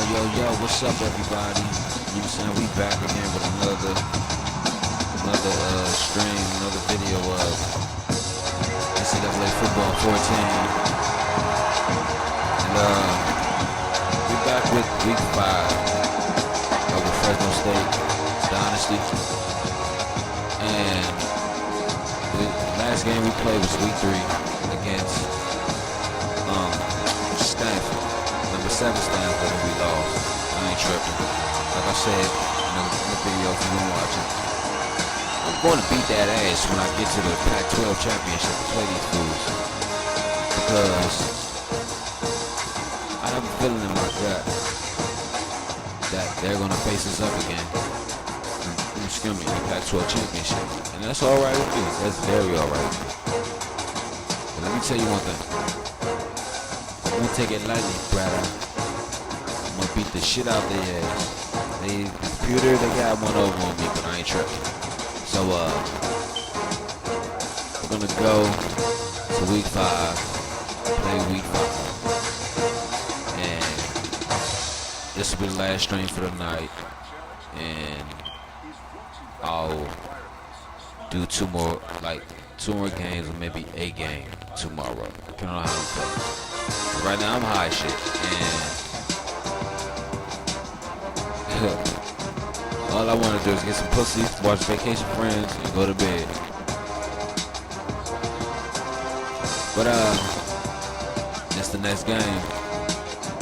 Yo, what's up, everybody? You know what I'm saying? We back again with another stream, another video of NCAA football 14. And we back with week 5 of the Fresno State Dynasty. And the last game we played was week 3 against Stanford. Number 7 Stanford, and we lost. I ain't tripping. Like I said in the video if you've been watching, I'm going to beat that ass when I get to the Pac-12 championship to play these fools. Because I have a feeling in my gut that they're going to face us up again. Excuse me, in the Pac-12 championship. And that's alright with me. That's very alright with me. But let me tell you one thing. I won't take it lightly, brother. I'm gonna beat the shit out their ass. The computer, they got one over on me, but I ain't tripping. So, we're gonna go to week 5, play week 5. And this will be the last stream for the night. And I'll do two more games, or maybe a game tomorrow, depending on how I'm feeling. Right now I'm high shit, and all I want to do is get some pussy, watch Vacation Friends, and go to bed. But it's the next game,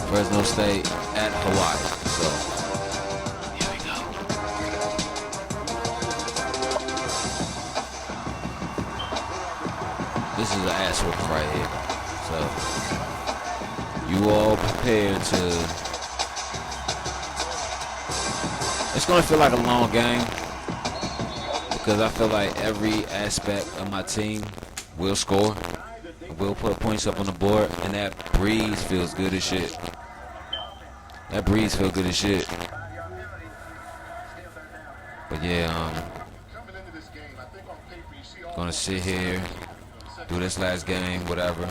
Fresno State at Hawaii. So here we go. This is an ass whooping right here. So you all prepared to. It's gonna feel like a long game because I feel like every aspect of my team will score, will put points up on the board, and that breeze feels good as shit. That breeze feels good as shit. But yeah, gonna sit here, do this last game, whatever.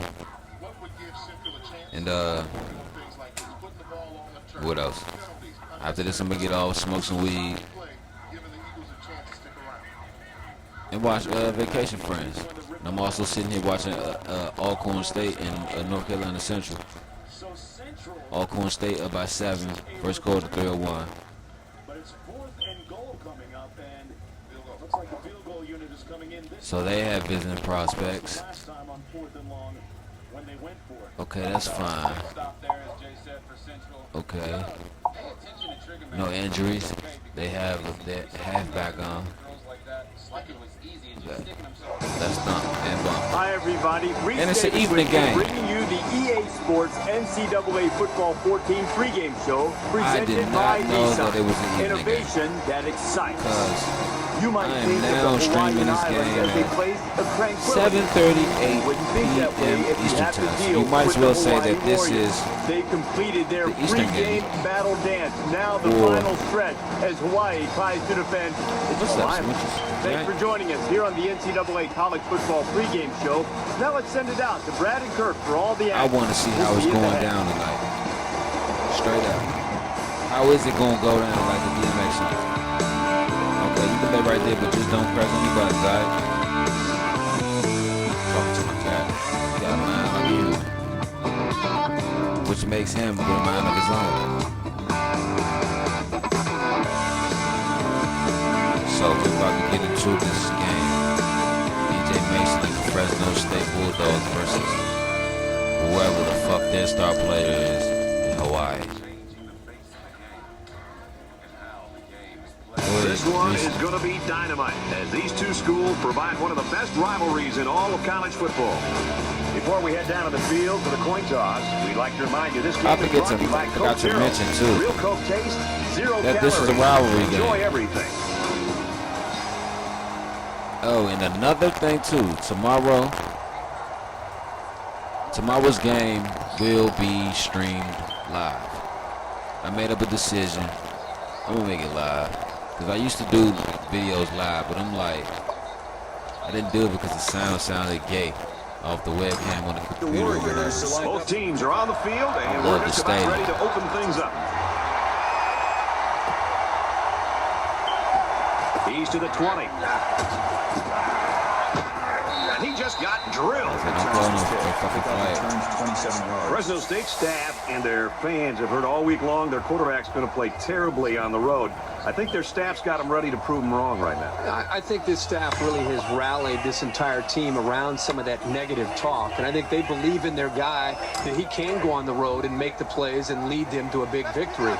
And what else? After this, I'm gonna get off, smoke some weed, and watch Vacation Friends. And I'm also sitting here watching Alcorn State and North Carolina Central. Alcorn State up by 7, first quarter 3:01. So they have visiting prospects. Okay, that's fine. Okay. No injuries. They have their halfback on. That's not and bump. Hi everybody. And it's an evening game. Bringing you the EA Sports NCAA Football 14 pregame show presented by that it was an Innovation game. that excites. I You might am think now that the streaming this game at 7:38 p.m. Eastern Time. You might as well say that this is they completed their the Eastern game. battle dance. Now the final stretch as Hawaii tries to defend its alignment. Thanks for joining us here on the NCAA College Football pregame show. Now let's send it out to Brad and Kirk for all the action. I want to see how it's going down tonight. Straight up. How is it going to go down like the DMX shit? Okay, you can lay right there, but just don't press any buttons, alright? Talking to my cat. He got a mind like you. Which makes him get a mind of his own. So we're about to get into this game. DJ Mason and the Fresno State Bulldogs versus whoever the fuck their star player is in Hawaii. This one is going to be dynamite, as these two schools provide one of the best rivalries in all of college football. Before we head down to the field for the coin toss, we'd like to remind you this game is brought to you by Coke Zero. Mention too. Real Coke taste, zero that calories. This is a rivalry game. Enjoy everything. Oh, and another thing too. Tomorrow's game will be streamed live. I made up a decision. I'm gonna make it live. Because I used to do videos live, but I'm like, I didn't do it because the sound sounded gay off the webcam on the computer or whatever. Both teams are on the field, and we're just about ready to open things up. He's to the 20. And he just got drilled. Fresno State staff and their fans have heard all week long their quarterback's going to play terribly on the road. I think their staff's got them ready to prove them wrong right now. I think this staff really has rallied this entire team around some of that negative talk. And I think they believe in their guy, that he can go on the road and make the plays and lead them to a big victory.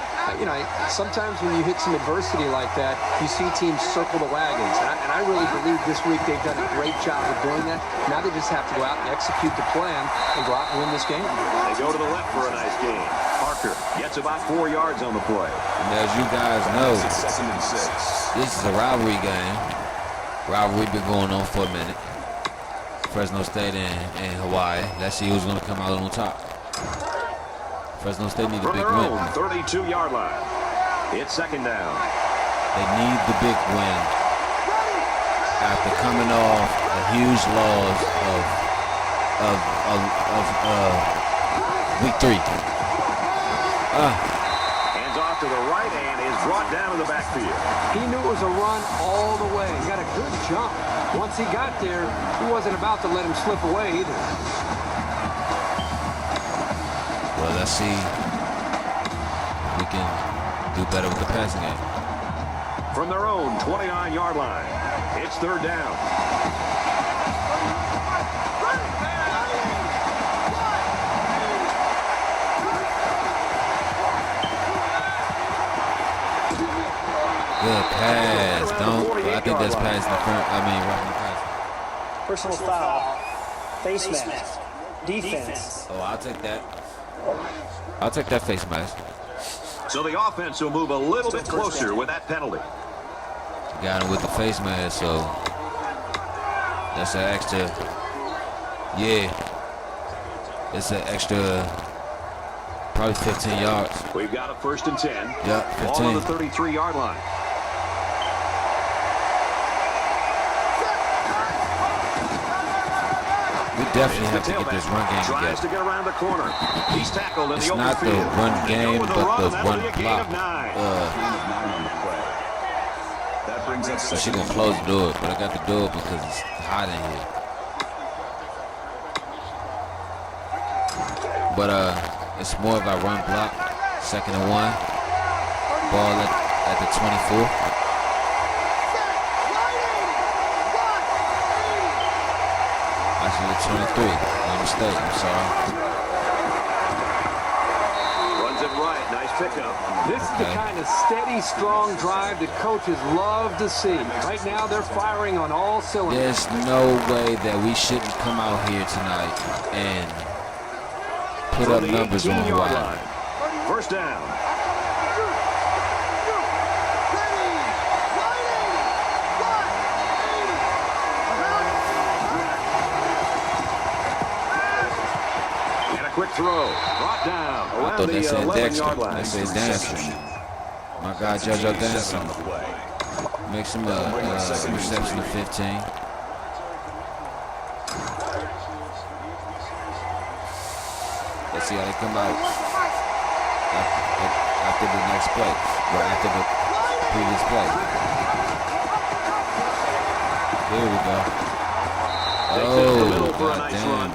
Sometimes when you hit some adversity like that, you see teams circle the wagons. And I really believe this week they've done a great job of doing that. Now they just have to go out and execute the plan and go out and win this game. They go to the left for a nice game. Parker gets about 4 yards on the play. And as you guys know, this is a rivalry game. Rivalry been going on for a minute. Fresno State and Hawaii. Let's see who's going to come out on top. Fresno State need a big win. 32-yard line. It's second down. They need the big win after coming off a huge loss of week 3. Hands off to the right and is brought down in the backfield. He knew it was a run all the way. He got a good jump. Once he got there, he wasn't about to let him slip away either. Well, let's see if we can do better with the passing game. From their own 29-yard line, it's third down. Good pass. I think that's pass in the front. Right in the pass. Personal foul. Face mask. Defense. Oh, I'll take that. I'll take that face mask. So the offense will move a little bit closer with that penalty. Got him with the face mask, so that's an extra. Yeah. It's an extra probably 15 yards. We've got a 1st and 10. Yep, 15. Ball on the 33-yard line. We definitely have to get this run game Tries to together. get around the corner. He's tackled in It's the open not the field. run game, but the run block. That brings us. So she gonna close the door, but I got the door because it's hot in here. But it's more of a run block. 2nd and 1. Ball at the 24. Actually, 23. My mistake. I'm sorry. Runs it right. Nice pickup. This is the kind of steady, strong drive that coaches love to see. Right now, they're firing on all cylinders. There's no way that we shouldn't come out here tonight and put up numbers on Hawaii. First down. And a quick throw. Brought down. I thought that said Dexter. That says Dynasty. My guy, JoJo Dynasty. Makes him a reception of 15. Let's see how they come out after the next play, or after the previous play. Here we go. Oh, goddamn.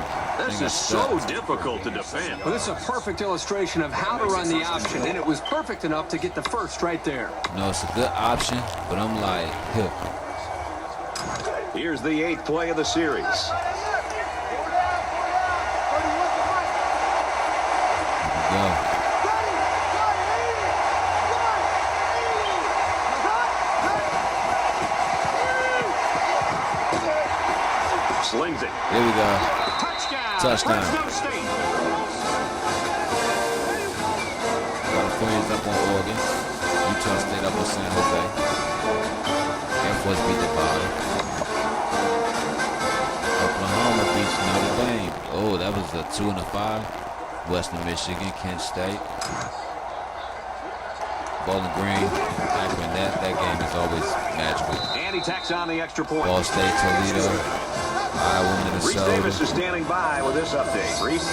This is so difficult to defend. Well, this is a perfect illustration of how to run the option, and it was perfect enough to get the first right there. No, it's a good option, but I'm like, here. Here's the 8th play of the series. Go. Slings it. Here we go. Touchdown. Fresno State. Got the Flames up on Oregon. Utah State up on San Jose. Air Force beat the bottom. Oklahoma beats Notre Dame. Oh, that was a 2 and a 5. Western Michigan, Kent State. Bowling Green, Akron. That game is always magical. And he tacks on the extra point. Ball State, Toledo. Iowa, Reese Minnesota. Davis is standing by with this update. Reese.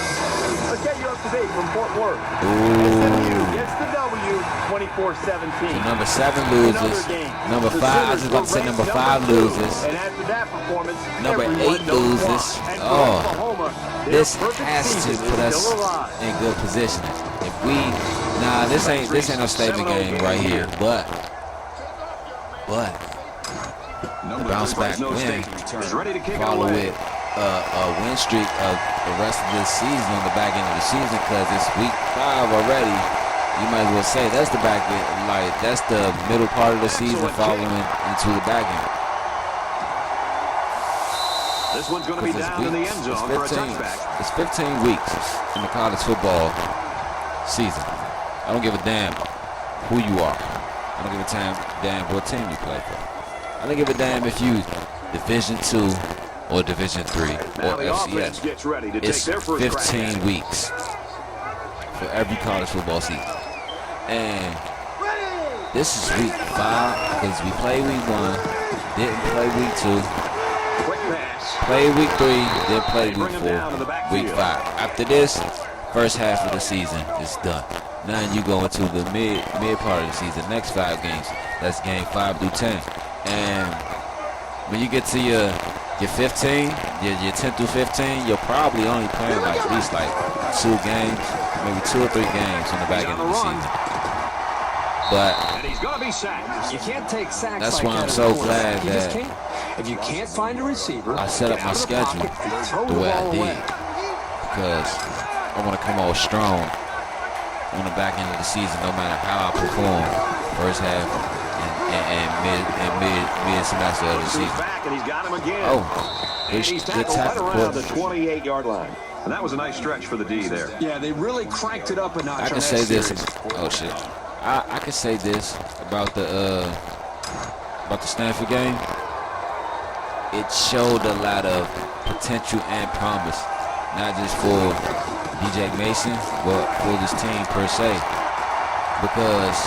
Let's get you up to date from Fort Worth. Ooh. SMU gets the W 24-17. So number 7 loses. Number 5, I was just about to say number 5 loses. And after that performance, number 8 loses. Oh, this has to put us in good position. If we, nah, this ain't no statement game right here. But the bounce back win, follow it a win streak of the rest of this season on the back end of the season, because it's week 5 already. You might as well say that's the back end, like that's the middle part of the season following into the back end. This one's going to be down in the end zone for a touchback. It's 15 weeks in the college football season. I don't give a damn who you are. I don't give a damn what team you play for. I don't give a damn if you Division II or Division III or FCS. It's 15 weeks for every college football season. And this is week 5 because we played week 1, didn't play week 2, played week 3, didn't play week 4, week 5. After this, first half of the season is done. Now you go into the mid part of the season, next 5 games. That's game 5 through 10. And when you get to your 15, your 10 through 15, you're probably only playing like at least like 2 games, maybe 2 or 3 games on the back end of the season. But and he's going to be sacked. You can't take sacks. That's like why that I'm so glad you just that can't. If you can't find a receiver, I set up my schedule the way I did, because I want to come out strong on the back end of the season, no matter how I perform first half and mid semester of the season. And he's got him again. Oh, he's tackled right around the 28-yard line. And that was a nice stretch for the D there. Yeah, they really cranked it up a notch. I can say this. Oh shit. I can say this about the Stanford game. It showed a lot of potential and promise, not just for DJ Mason, but for this team per se. Because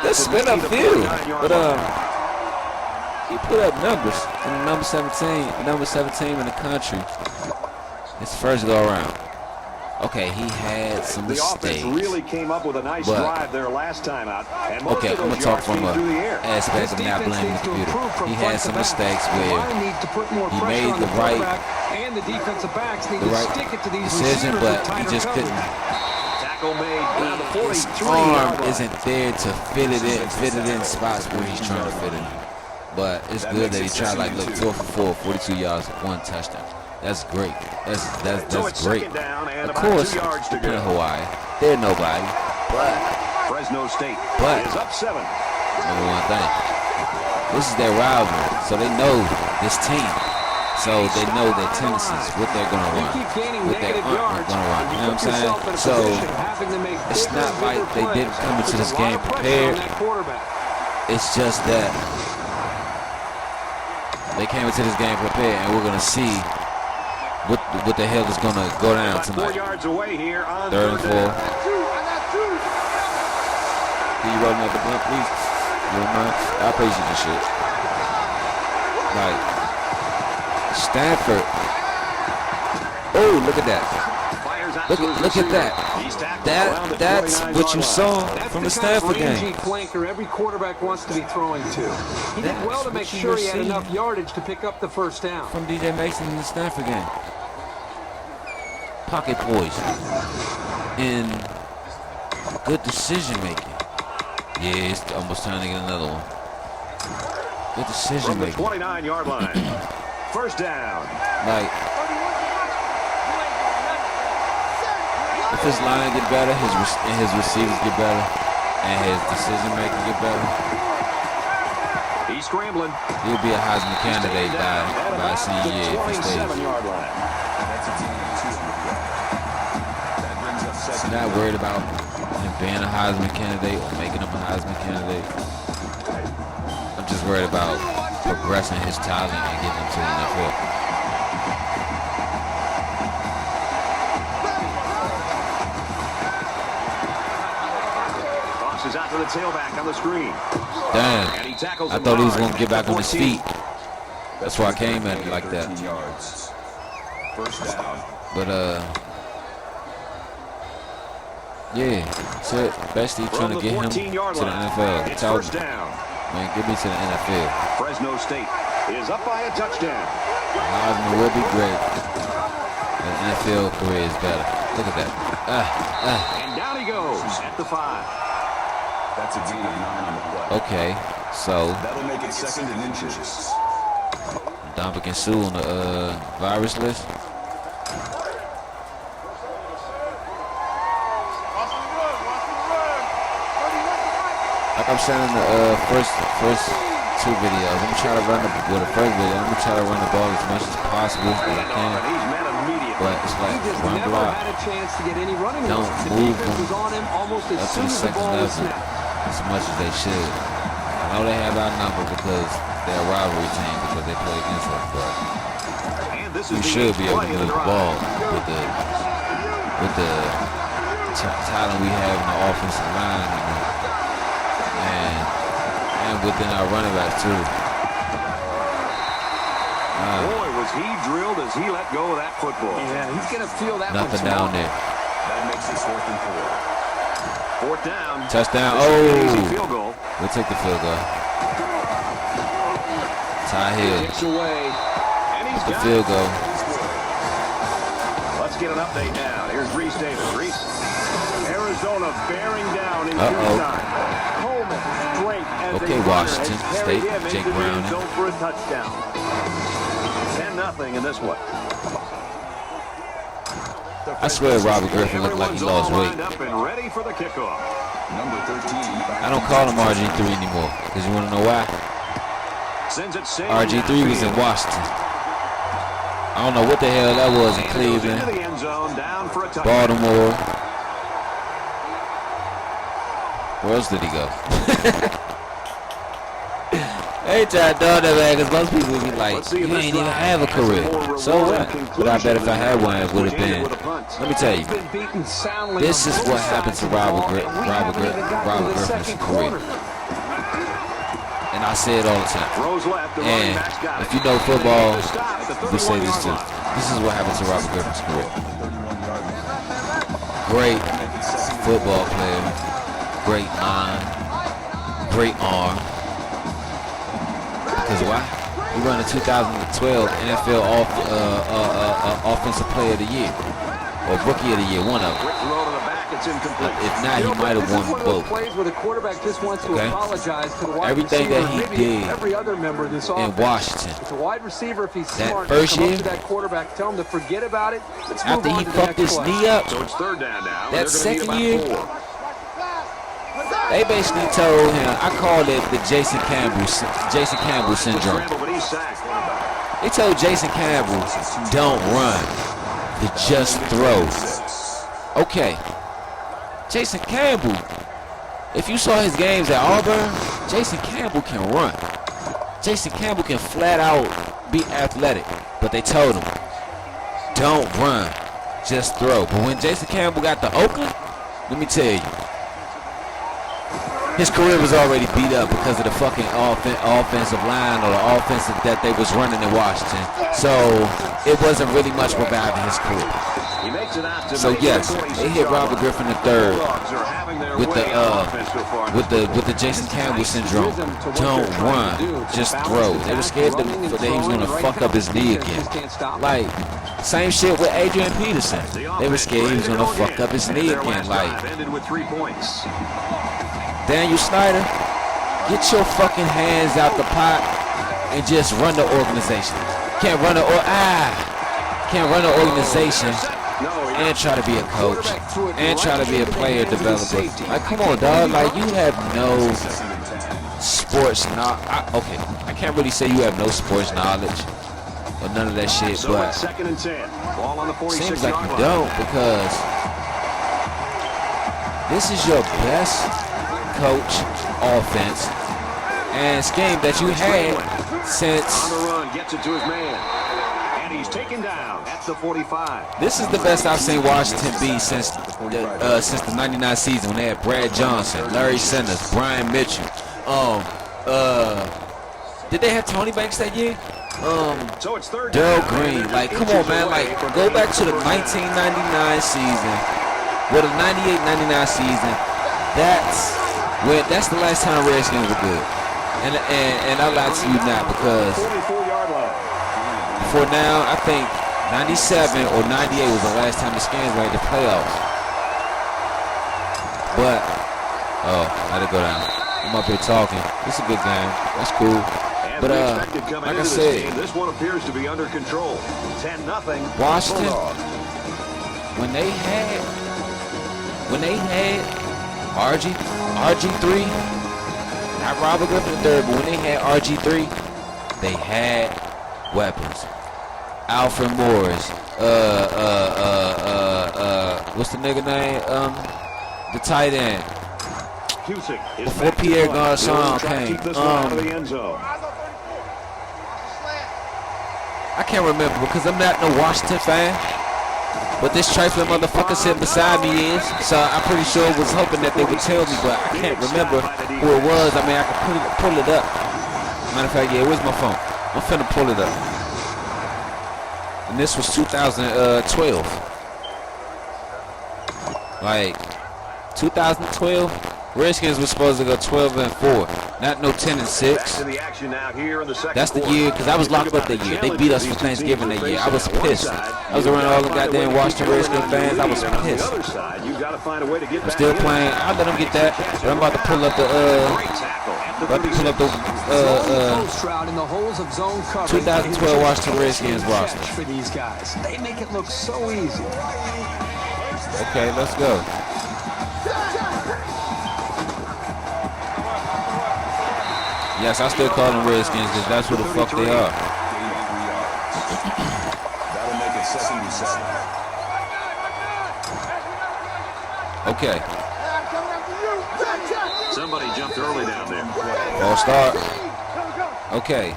let's spin up field. But he put up numbers. And number 17 in the country. His first go around. Okay, he had some mistakes. The offense really came up with a nice drive there last time out. And okay, I'm going to talk from an aspect of not blaming the computer. He had some mistakes where he made the right decision, but he just couldn't. His arm isn't there to fit it in spots where he's trying to fit it in. But it's good that he tried, like, look, 4 for 4, 42 yards, 1 touchdown. That's great. That's great. Of course, they're in Hawaii. They're nobody. But Fresno State is up 7. Number one thing, this is their rivalry, so they know this team. So they know their tendencies, what they're going to run, what they aren't going to run. You know what I'm saying? So it's not like they didn't come into this game prepared. It's just that they came into this game prepared, and we're going to see what the hell is going to go down tonight. 4 yards away here on 3rd and 4. Can you roll another blunt, please? You don't mind? I appreciate this shit. Like, Stanford. Oh, look at that. Look at that. That's what you saw from the Stanford game. Flanker every quarterback wants to be throwing to. He did well to make sure he had enough yardage to pick up the first down. From DJ Mason in the Stanford game. Pocket poise and good decision making. Yeah, it's almost time to get another one. Good decision making. From the 29-yard line. First down. Like, if his line get better, his receivers get better, and his decision making get better, he's scrambling. He'll be a Heisman candidate by senior year if he stays. Not worried about him being a Heisman candidate or making him a Heisman candidate. I'm just worried about progressing his talent and getting him to the NFL. Tosses out to the tailback on the screen. Damn. I thought he was going to get back on his feet. That's why I came at it like that. First down. But yeah, so basically trying to get him to the NFL. It's first down. Man, get me to the NFL. Fresno State is up by a touchdown. Heisman will be great. The NFL career is better. Look at that. And down he goes at the 5. That's a gain of 9 on the play. Okay, so That'll make it 2nd and inches. Dominican Sue on the virus list. Like I'm saying in the first 2 videos, I'm gonna try to run the first video. I'm gonna try to run the ball as much as possible as I can. But it's like run block. Don't move them up to the second level as much as they should. I know they have our number because they're a rivalry team because they play against us, but we should be able to move the ball with the talent we have in the offensive line and within our running back too. Boy, was he drilled as he let go of that football. Yeah, he's going to feel that nothing down there. That makes it 4th and 4. 4th down. Touchdown. Easy field goal. We'll take the field goal. Ty Hill. Kicks away. And he's The got field goal. Let's get an update now. Here's Reese Davis. Reese. Arizona bearing down in Tucson. Coleman straight as Okay, Washington State, Jake Brown. For a touchdown. 10-0 in this one. I swear Robert Griffin looked like he lost weight. Up and ready for the kickoff. Number 13. I don't call him RG3 anymore because you want to know why? Sends it sailing RG3 was in Washington. I don't know what the hell that was in Cleveland, into the end zone, down for a touchdown. Baltimore. Where else did he go? They try to do that, man, because most people would be like, you ain't even have a career. So what? But I bet if I had one, it would have been. Let me tell you, this is what happened to Robert Griffin's career. And I say it all the time. And if you know football, we say this too. This is what happened to Robert Griffin's career. Great football player, great mind, great arm. Because why? He won the 2012 NFL Offensive Player of the Year, or Rookie of the Year, one of them. If not, he might have won both. Okay? Everything that he did in Washington, that first year, after he fucked his knee up, that second year, they basically told him, I call it the Jason Campbell syndrome. They told Jason Campbell, don't run, just throw. Okay. Jason Campbell, if you saw his games at Auburn, Jason Campbell can run. Jason Campbell can flat out be athletic. But they told him, don't run, just throw. But when Jason Campbell got to Oakland, let me tell you, his career was already beat up because of the fucking offensive line or the offensive that they was running in Washington. So it wasn't really much reviving his career. So yes, they hit Robert Griffin III with the Jason Campbell syndrome. Don't run, just throw. They were scared that he was gonna fuck up his knee again. Like same shit with Adrian Peterson. They were scared he was gonna fuck up his knee again. Like Daniel Snyder, get your fucking hands out the pot and just run the organization. Can't run the organization and try to be a coach and try to be a player developer. Like, come on, dog. Like, you have no sports knowledge. Okay, I can't really say you have no sports knowledge or none of that shit, but seems like you don't, because this is your best coach offense and scheme that you had since gets it to his man, and he's taken down at the 45. This is the best I've seen Washington be since the '99 season when they had Brad Johnson, Larry Sanders, Brian Mitchell. Did they have Tony Banks that year? So it's third Darryl down. Green. Like, come on, man. Like, go back to the 1999 season. With a 98-99 season. That's the last time Redskins were good. And I lie to you not because for now, I think 97 or 98 was the last time the Skins made the playoffs. But, let it go down. I'm up here talking. It's a good game. That's cool. But like I said, this one appears to be under control. 10-0. Washington, when they had RG3, not Robert Griffin III, but when they had RG3, they had weapons. Alfred Morris, what's the nigga name? The tight end. Before Pierre Garçon came. I can't remember because I'm not no Washington fan. But this trifling motherfucker sitting beside me is. So I'm pretty sure I was hoping that they would tell me, but I can't remember who it was. I mean, I can pull it up. Matter of fact, yeah, where's my phone? I'm finna pull it up. And this was 2012. Like, 2012, Redskins was supposed to go 12-4, not no 10-6. That's the year, because I was locked up that year. They beat us for Thanksgiving that year. I was pissed. I was around all the goddamn Washington Redskins fans. I was pissed. I'm still playing. I'll let them get that. But I'm about to pull up the 2012 Washington Redskins roster. For these guys, they make it look so easy. Okay, let's go. Yes, I still call them Redskins because that's who the fuck they are. That'll make it 2nd and 7. Okay. Somebody jumped early down there. False start. Okay.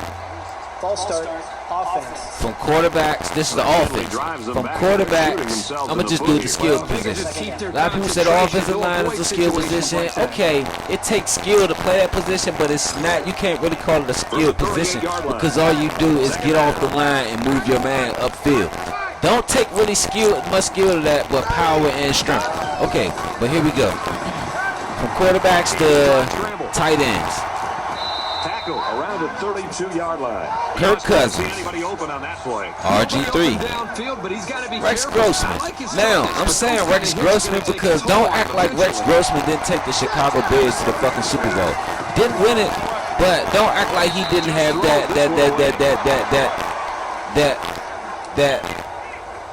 False start. Offense. From quarterbacks, this is the offense. From quarterbacks, I'm going to just do the skill position. A lot of people say the offensive line is a skill position. Okay, it takes skill to play that position, but it's not, you can't really call it a skill position because all you do is get off the line and move your man upfield. Don't take really much skill to that, but power and strength. Okay, but here we go. From quarterbacks to tight ends. Tackle around the 32-yard line. Kirk Cousins. RG3. Rex Grossman. Now, I'm saying Rex Grossman because don't act like Rex Grossman didn't take the Chicago Bears to the fucking Super Bowl. Didn't win it, but don't act like he didn't have that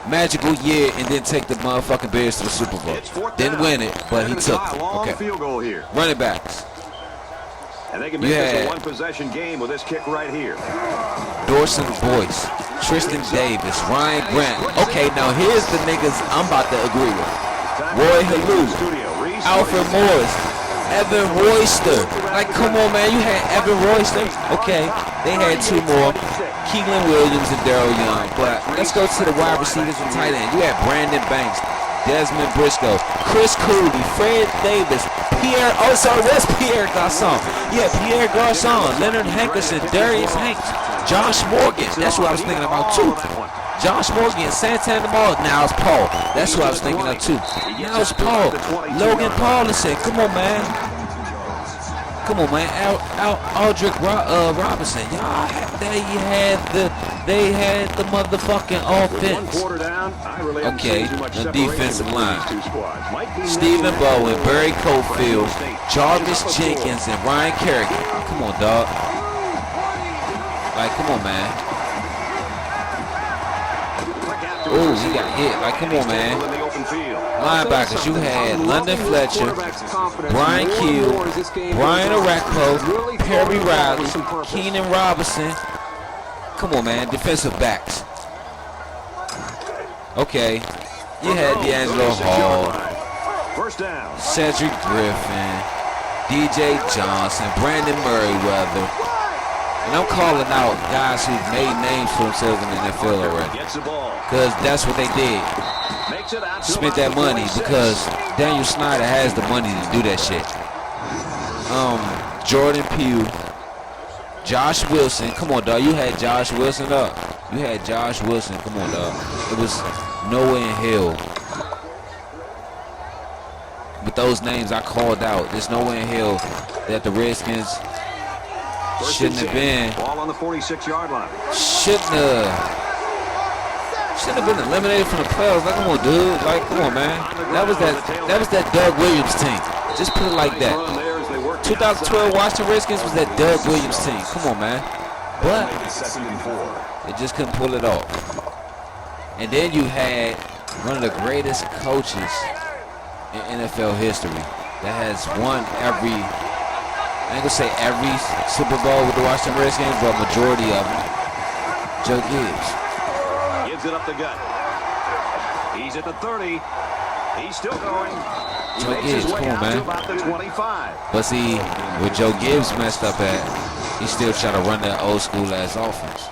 magical year and then take the motherfucking Bears to the Super Bowl. Didn't win it, but he took it. Okay. Running backs. And they can make this a one-possession game with this kick right here. Dorson Boyce, Tristan Davis, Ryan Grant. Okay, now here's the niggas I'm about to agree with. Roy Halou, Alfred Morris, Evan Royster. Like, come on, man, you had Evan Royster. Okay, they had two more. Keelan Williams and Darryl Young. But let's go to the wide receivers and tight end. You had Brandon Banks, Desmond Briscoe, Chris Cooley, Fred Davis, where's Pierre Garçon? Yeah, Pierre Garçon, Leonard Hankerson, Darius Hanks, Josh Morgan. That's what I was thinking about too. Josh Morgan, Santana Moore, now it's Paul. That's what I was thinking of too. Now it's Paul. Logan Paulson. Come on, man. Come on, man. Aldrick Robinson. Y'all, they had the motherfucking offense. Okay, the defensive line. Stephen Bowen, Barry Cofield, Jarvis Jenkins, and Ryan Kerrigan. Come on, dog. Like, come on, man. Oh, he got hit. Like, come on, man. Linebackers, you had London Fletcher, Brian Keel, Brian Arakpo, Perry Riley, Keenan Robinson. Come on, man. Defensive backs. Okay. You had D'Angelo Hall, Cedric Griffin, DJ Johnson, Brandon Merriweather. And I'm calling out guys who've made names for themselves in the NFL already. Because that's what they did. Spent that money because Daniel Snyder has the money to do that shit. Jordan Pugh, Josh Wilson. Come on, dog. You had Josh Wilson up. You had Josh Wilson. Come on, dog. It was nowhere in hell. With those names I called out, there's nowhere in hell that the Redskins shouldn't have been. Ball on the 46-yard line. Shouldn't have been eliminated from the playoffs. Like, come on, dude. Like, come on, man. That was that Doug Williams team. Just put it like that. 2012 Washington Redskins was that Doug Williams team. Come on, man. But they just couldn't pull it off. And then you had one of the greatest coaches in NFL history that has won every, I ain't gonna say every Super Bowl with the Washington Redskins, but majority of them. Joe Gibbs. Gives it up the gut. He's at the 30. He's still going. Joe Gibbs, come on, man. About the 25. But see, where Joe Gibbs messed up at, he still trying to run that old school ass offense.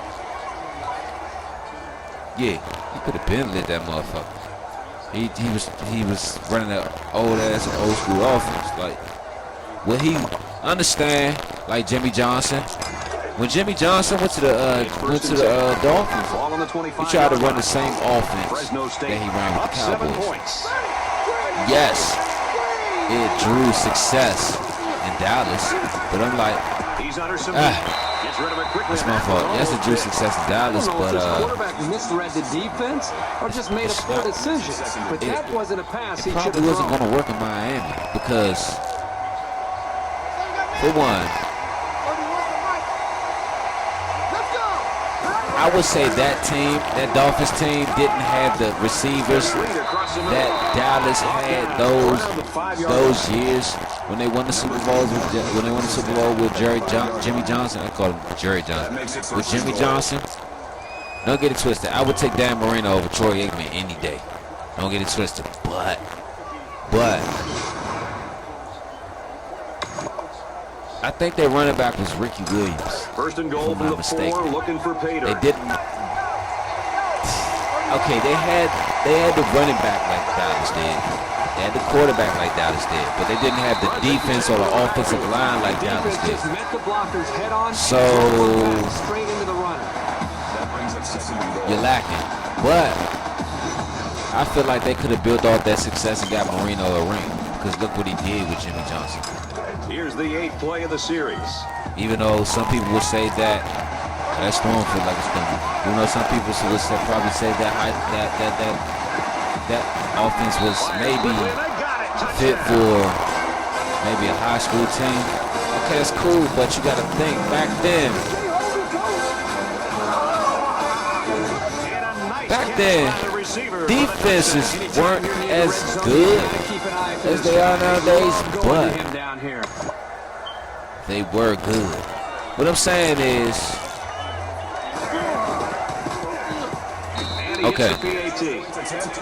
Yeah, he could have been lit that motherfucker. He was running that old school offense. Like, will he understand? Like Jimmy Johnson. When Jimmy Johnson went to the Dolphins, he tried to run the same offense that he ran with the Cowboys. Yes, it drew success in Dallas, but I'm like, that's my fault. Yes, it drew success in Dallas, but the quarterback misread the defense or just made a poor decision. But that wasn't a pass he should have thrown. Probably wasn't going to work in Miami because, for one, I would say that team, that Dolphins team, didn't have the receivers that Dallas had those years when they won the Super Bowl with Jimmy Johnson. I call him Jerry Johnson. With Jimmy Johnson, don't get it twisted. I would take Dan Marino over Troy Aikman any day. Don't get it twisted. But I think their running back was Ricky Williams. First and goal from the 4, looking for Pater. They didn't. Okay, they had the running back like Dallas did. They had the quarterback like Dallas did, but they didn't have the defense or the offensive line like Dallas did. So you're lacking. But I feel like they could have built off that success and got Marino a ring, because look what he did with Jimmy Johnson. Here's the 8th play of the series. Even though some people would say that Storm feel like it's done. You know, some people would probably say that offense was maybe fit for maybe a high school team. Okay, that's cool, but you got to think back then. Defenses weren't as good as they are nowadays, but they were good. What I'm saying is, okay.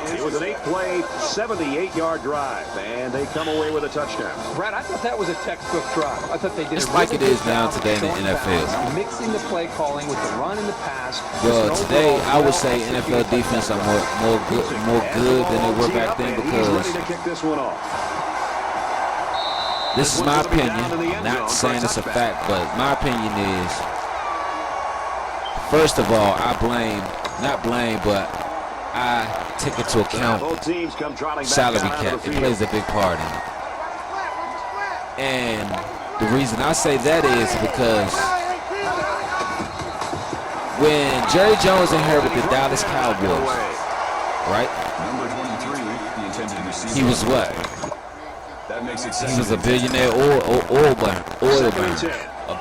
It was an 8-play, 78-yard drive, and they come away with a touchdown. Brad, I thought that was a textbook drive. I thought they did it's like it is now today in the NFL. Mixing the play calling with the run and the pass. Well, today I would say NFL defense are more good than they were back then, because this is my opinion. I'm not saying it's a fact, but my opinion is, first of all, but I take into account salary cap. It plays a big part in it. And the reason I say that is because when Jerry Jones inherited the Dallas Cowboys, right? He was what? He was a billionaire oil baron. A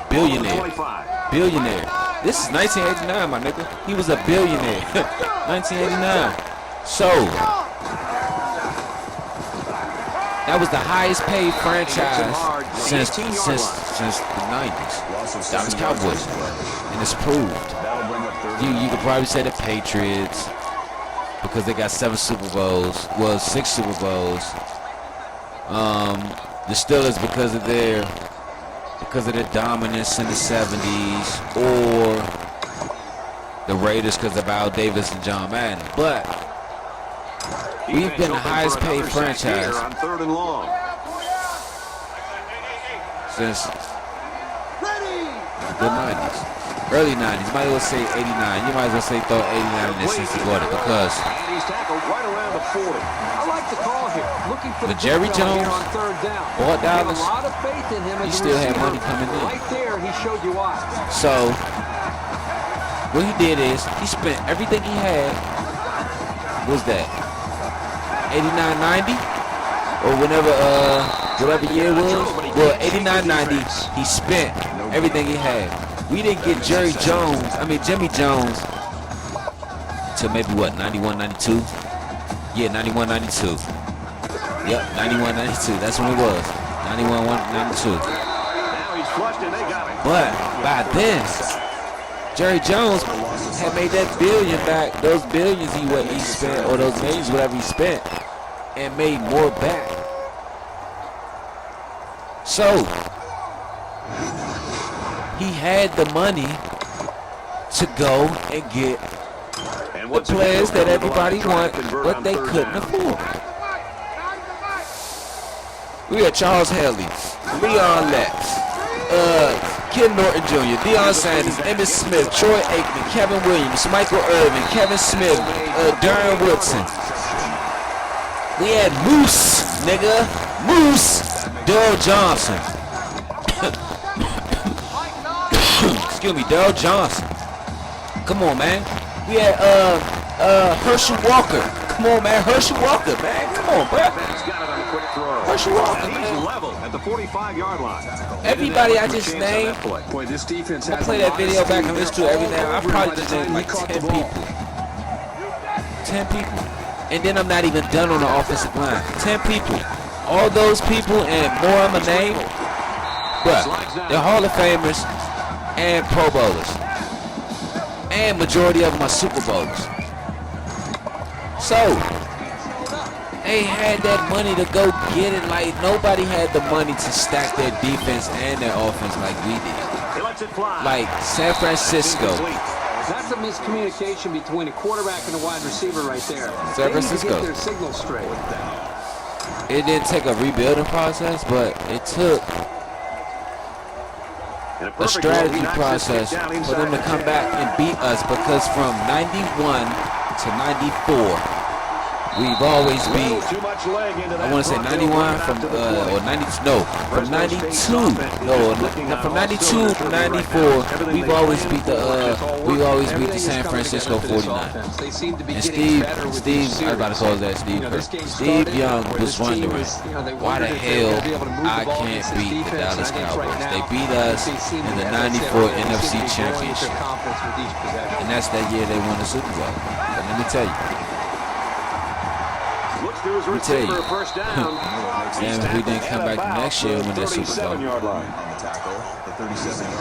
billionaire. This is 1989, my nigga. He was a billionaire. 1989. So that was the highest paid franchise since the 90s. Dallas Cowboys. And it's proved. You could probably say the Patriots, because they got 6 Super Bowls. The Steelers because of their dominance in the 70s, or the Raiders because of Al Davis and John Madden. But we've been the highest paid franchise on 3rd and long. since the 90s. Early 90s. Might as well say 89. You might as well say throw 89 in this since he got it because And he's tackled right around the 40. I like the call here. Looking for the Jerry Jones on third down. bought Dallas. A lot of faith in him. He still had money coming in. Right there, he showed you why. So what he did is he spent everything he had. Was that 89, 90, or whenever whatever year it was? Well, 89, 90. He spent everything he had. We didn't get Jimmy Jones till maybe what, 91, 92? Yeah, 91, 92. Yep, 91, 92. That's when it was. 91, 92. Now he's flushed and they got him. But by then, Jerry Jones had made that billion back, those billions he spent, or those millions, whatever he spent, and made more back. So he had the money to go and get the players that everybody wanted, but they couldn't afford. We got Charles Haley, Leon Lex, Ken Norton Jr., Deion Sanders, Emmitt Smith, Troy Aikman, Kevin Williams, Michael Irvin, Kevin Smith, Darren Woodson. We had Moose, nigga. Moose. Daryl Johnson. Excuse me, Daryl Johnson. Come on, man. We had Herschel Walker. Come on, man. Herschel Walker, man. Come on, bro. He's got it on a quick throw. Herschel Walker, And he's man. level at the 45-yard line. Everybody I just named, Boy, this defense I has play a that lot video of back speed. and listen to it every now. I probably just named like 10 people. 10 people. And then I'm not even done on the offensive line. 10 people. All those people and more I'm a name, but they're Hall of Famers and Pro Bowlers. And majority of them are Super Bowlers. So, they had that money to go get it. Like, nobody had the money to stack their defense and their offense like we did. He lets it fly. Like San Francisco. That's a miscommunication between a quarterback and a wide receiver right there. San They need to Francisco. get their signal straight. It didn't take a rebuilding process, but it took a strategy process for them to come back and beat us, because from 91 to 94, we've always beat, I want to say 91 from, or 90, no, from 92, no, from 92 to 94, we've always beat the San Francisco 49. And Steve, I was about to call that Steve Young was wondering, why the hell I can't beat the Dallas Cowboys. They beat us in the 94 NFC Championship. And that's that year they won the Super Bowl. But let me tell you. Let me tell you. Damn, if we didn't come back the next year when that Super Bowl.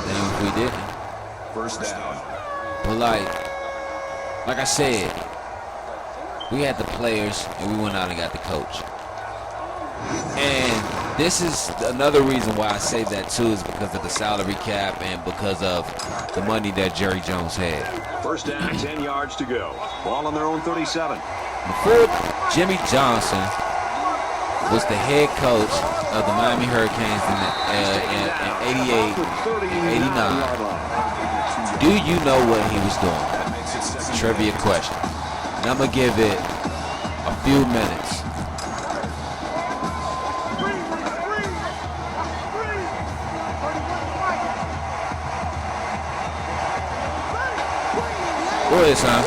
Damn, if we didn't. First down. But like I said, we had the players and we went out and got the coach. And this is another reason why I say that too, is because of the salary cap and because of the money that Jerry Jones had. First down, 10 yards to go. Ball on their own 37. Before Jimmy Johnson was the head coach of the Miami Hurricanes in 88 and 89, do you know what he was doing? Trivia question. And I'm going to give it a few minutes. Go ahead, son.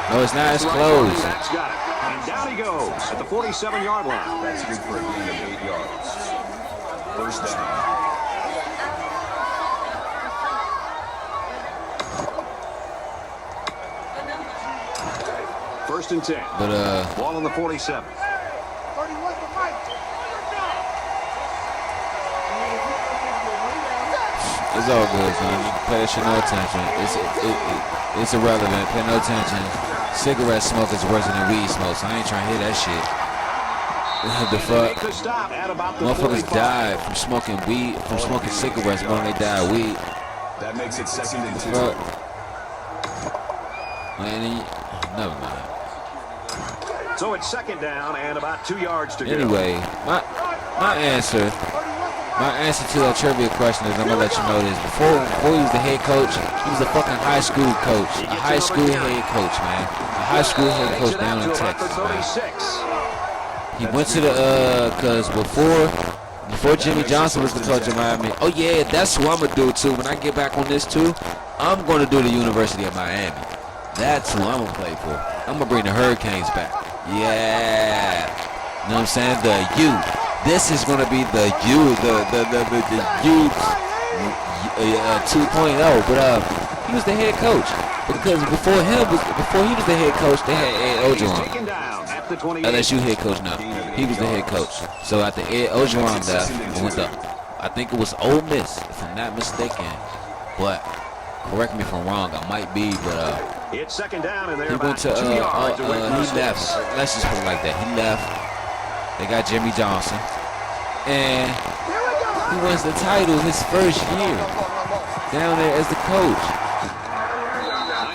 No, it's not. It's close. That's got it. And down he goes at the 47-yard line. That's good for a gain of 8 yards. First down. First and 10. But ball on the 47. It's all good, son. You can pay that shit no attention. It's irrelevant. Pay no attention. Cigarette smoke is worse than weed smoke, so I ain't trying to hear that shit. What the fuck? Motherfuckers died from smoking weed, from smoking cigarettes more than they died of weed. That makes it second and 2. Man, never mind. So it's second down and about 2 yards to go. Anyway, My answer to that trivia question is, I'm gonna let you know this. Before he was the head coach, he was a fucking high school coach. A high school head coach, man. A high school head coach down in Texas, man. He went to the, cause before Jimmy Johnson was the coach of Miami. Oh yeah, that's who I'm gonna do too. When I get back on this too, I'm gonna do the University of Miami. That's who I'm gonna play for. I'm gonna bring the Hurricanes back. Yeah. You know what I'm saying? The U. This is gonna be the U, the U 2.0. But he was the head coach because before he was the head coach, they had Ed Ogeron. LSU head coach now. He was the head coach. So after Ed Ogeron left, it went up. I think it was Ole Miss, if I'm not mistaken. But correct me if I'm wrong. I might be, but it's second down and they're he went to he left. Let's just put it like that. He left. They got Jimmy Johnson, and he wins the title his first year down there as the coach.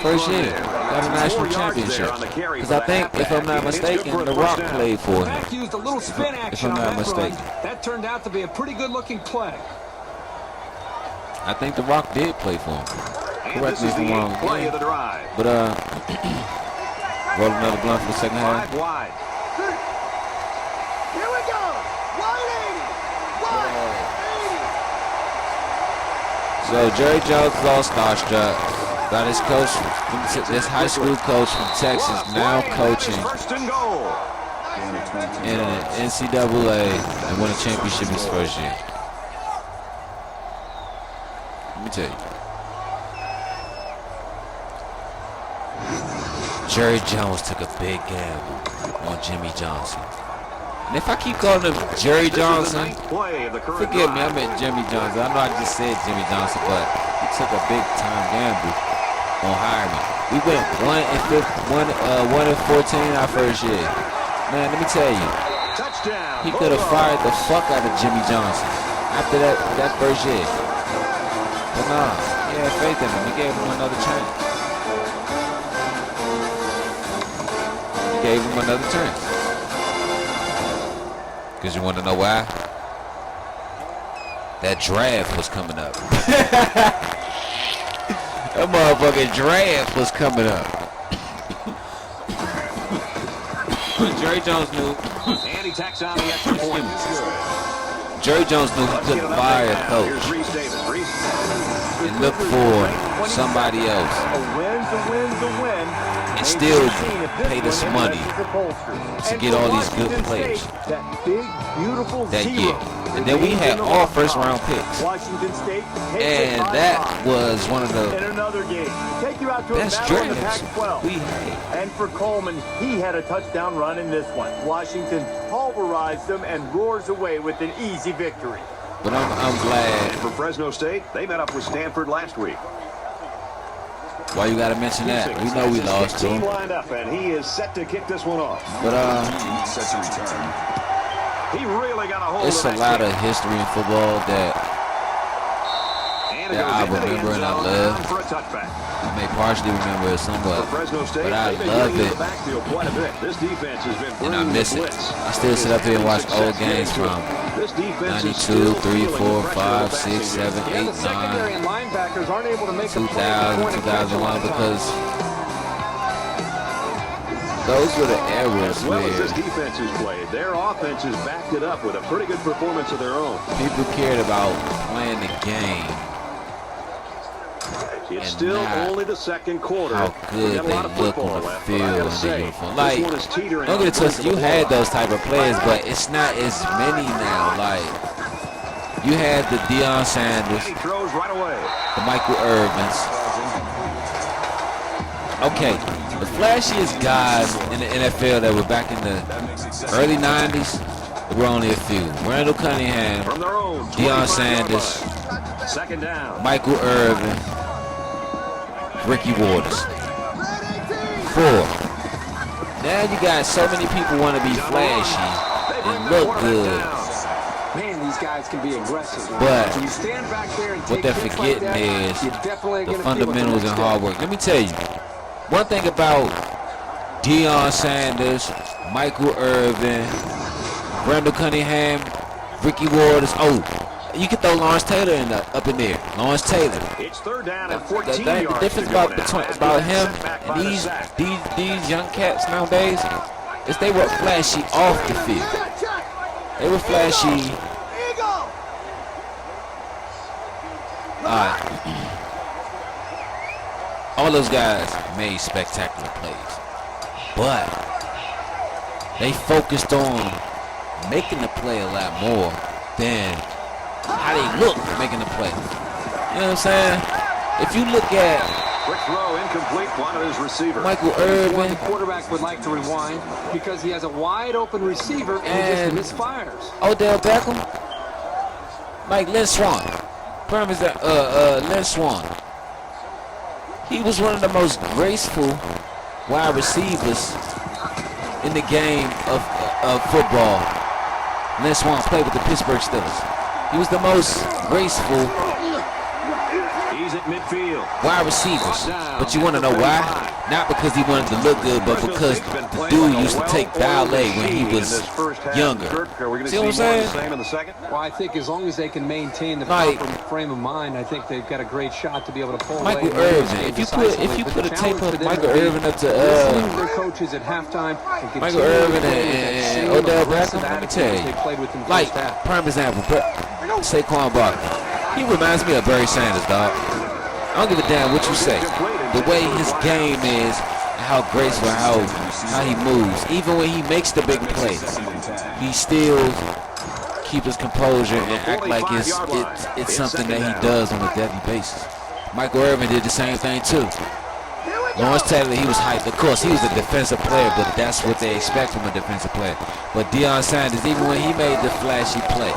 First year, got a national championship. Because I think, if I'm not mistaken, The Rock played for him. Used a little spin action if I'm not mistaken. That turned out to be a pretty good-looking play. I think The Rock did play for him. Correct me if I'm wrong. Play of the drive. But roll another blunt for the second half. 5 wide. Here we go. Wide 80. So Jerry Jones is all starstruck. Got his coach, this high school coach from Texas, now coaching First and goal. in an NCAA and won a championship his first year. Let me tell you. Jerry Jones took a big gamble on Jimmy Johnson. And if I keep calling him Jerry Johnson, forgive me, I meant Jimmy Johnson. I know I just said Jimmy Johnson, but he took a big time gamble on hiring. We went 1 and 14 our first year. Man, let me tell you, he could have fired the fuck out of Jimmy Johnson after that first year. But nah, he had faith in him. He gave him another chance. Gave him another chance. Because you want to know why? That draft was coming up. That motherfucking draft was coming up. Jerry Jones knew. And he tacks on the extra point. Jerry Jones knew he couldn't fire a coach and look for somebody else. A win's a win's a win. And still paid us money to get all these good players that year. And then we had all first-round picks. Washington State and that was one of the in another game. Take you out to best a battle in the drafts Pac-12. we had. And for Coleman, he had a touchdown run in this one. Washington pulverized them and roars away with an easy victory. But I'm glad. And for Fresno State, they met up with Stanford last week. Why you gotta mention that? We know we lost to him. Lined up, and he is set to kick this one off. But set to return. He really got a hold it's of a lot of history in football that I remember and I love. I may partially remember it somewhat, but I love it and I miss it. I still sit up here and watch old games from 92, 3, 4, 5, 6, 7, 8, 9, 2000, 2001 because those were the eras where this defenses played. Their offenses backed it up with a pretty good performance of their own. People cared about playing the game. It's still only the second quarter. How good they look on the field in the uniform. Like, don't get it twisted, you had those type of players, but it's not as many now. Like, you had the Deion Sanders, the Michael Irvins. Okay, the flashiest guys in the NFL that were back in the early 90s, there were only a few. Randall Cunningham, Deion Sanders, Michael Irvin, Ricky Waters. 4. Now you got so many people want to be flashy and look good. Man, these guys can be aggressive. But when you stand back there and what they're forgetting is the fundamentals and hard work. Let me tell you, one thing about Deion Sanders, Michael Irvin, Randall Cunningham, Ricky Ward is you can throw Lawrence Taylor up in there. Lawrence Taylor. It's 3rd down and 14 The yards. difference about him and these young cats nowadays is they were flashy off the field. They were flashy. All those guys made spectacular plays, but they focused on making the play a lot more than how they look making the play. You know what I'm saying? If you look at Quick throw, incomplete, one of his receivers. Michael Irvin, The quarterback would like to rewind because he has a wide open receiver and he just misfires. Odell Beckham, like Lynn Swan. Promise that Lynn Swan. He was one of the most graceful wide receivers in the game of football. Lynn Swan played with the Pittsburgh Steelers. He was the most graceful He's at midfield. wide receivers. But you want to know why? Not because he wanted to look good, but because the dude used to take ballet when he was younger. See what I'm saying? Well, I think as long as they can maintain the Like, proper frame of mind, I think they've got a great shot to be able to pull Michael away. and win this Irvin. game If you decisively. put But a the tape challenge of for them Michael will be Irvin up to listening to their coaches at halftime and Michael continue to Irvin play with that and same Odell aggressive Beckham, let me attitude tell as you. they played with them Like, first half. prime example, Saquon Barkley. He reminds me of Barry Sanders, dog. I don't give a damn what you say. The way his game is, how graceful, how he moves. Even when he makes the big play, he still keep his composure and act like it's something that he does on a daily basis. Michael Irvin did the same thing too. Lawrence Taylor, he was hyped. Of course, he was a defensive player, but that's what they expect from a defensive player. But Deion Sanders, even when he made the flashy play,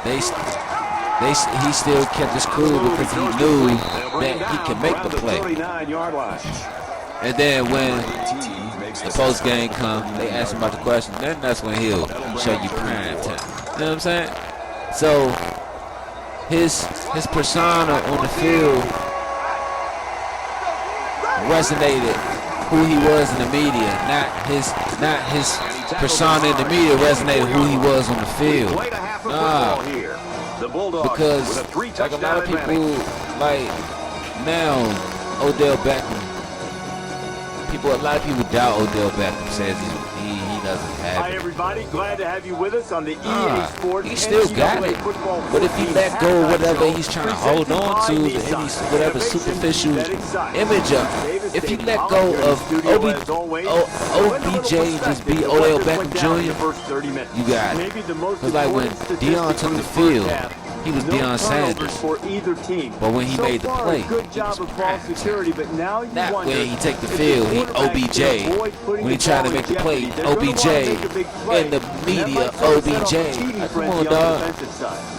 he still kept his cool because he knew that he could make the play. And then when the post game comes, they ask him about the question, then that's when he'll show you prime time. You know what I'm saying? So his persona on the field resonated who he was in the media, not his persona in the media resonated who he was on the field. Nah. Because like a lot of people, like now, Odell Beckham, a lot of people doubt Odell Beckham, says he doesn't have Hi, it. everybody. Glad to have you with us on the EA Sports He still got NCAA it. football But if he let go of whatever he's trying to hold on to, any whatever Innovation superficial that excites. image of, if you let go of OBJ and just be Odell Beckham Jr., you got it. Because like when Deion took the field, he was Deion Sanders. For either team. But when he made the play, good job of ball security, but now you that wonder way he take the field, he OBJ. When he tried to make the play, OBJ in the media, OBJ. Like, come on, dog.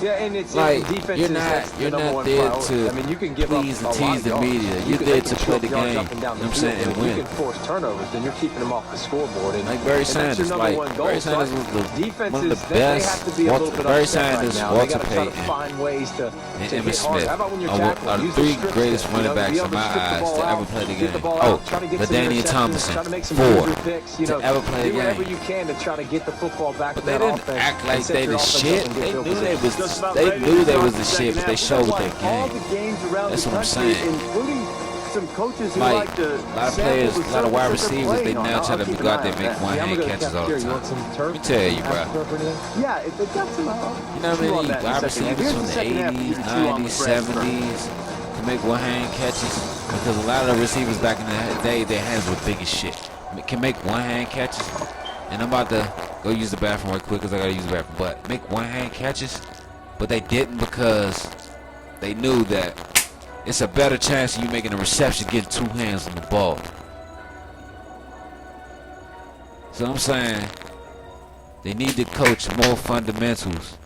Yeah, and it's Like, defense you're is that's not the number one there priority. to I mean, you can give up please and a lot tease of the yards. media. You You're can- there they to can play choke the yards game. up and down You the know what I'm saying? field. And If you win. can force turnovers, then you're keeping them off the scoreboard. And Like Barry and that's your Sanders, number like one goal. Barry So Sanders was defenses, one of the they have best. to be a little bit Barry upset right Sanders, now. Walter They gotta try to Payton, find ways to and hit Emmitt hard. Smith How about when you're are tackling? the Use three strip greatest steps, running you know, backs be in able to my strip the eyes ball to out, ever play the get game. the ball Oh, out, try to get some LaDainian interceptions, Tomlinson, try to make some 4 user picks, you to know, ever play the do whatever game. you can to try to get the football back But in they that didn't offense act and like set they your the offense shit. up and get They field knew they position. was the shit, but they showed their game. That's what I'm saying. Including some coaches who Like, like to a lot of players, a lot of wide receivers, they now try to go out there and make one-hand catches all the time. Let me tell you, bro. Yeah, if they got some. You know what I mean? Wide receivers from the 80s, 90s, 70s can make one-hand catches because a lot of the receivers back in the day, their hands were big as shit. Can make one-hand catches, and I'm about to go use the bathroom right quick because I gotta use the bathroom. But make one-hand catches, but they didn't because they knew that it's a better chance of you making a reception getting 2 hands on the ball. So I'm saying they need to coach more fundamentals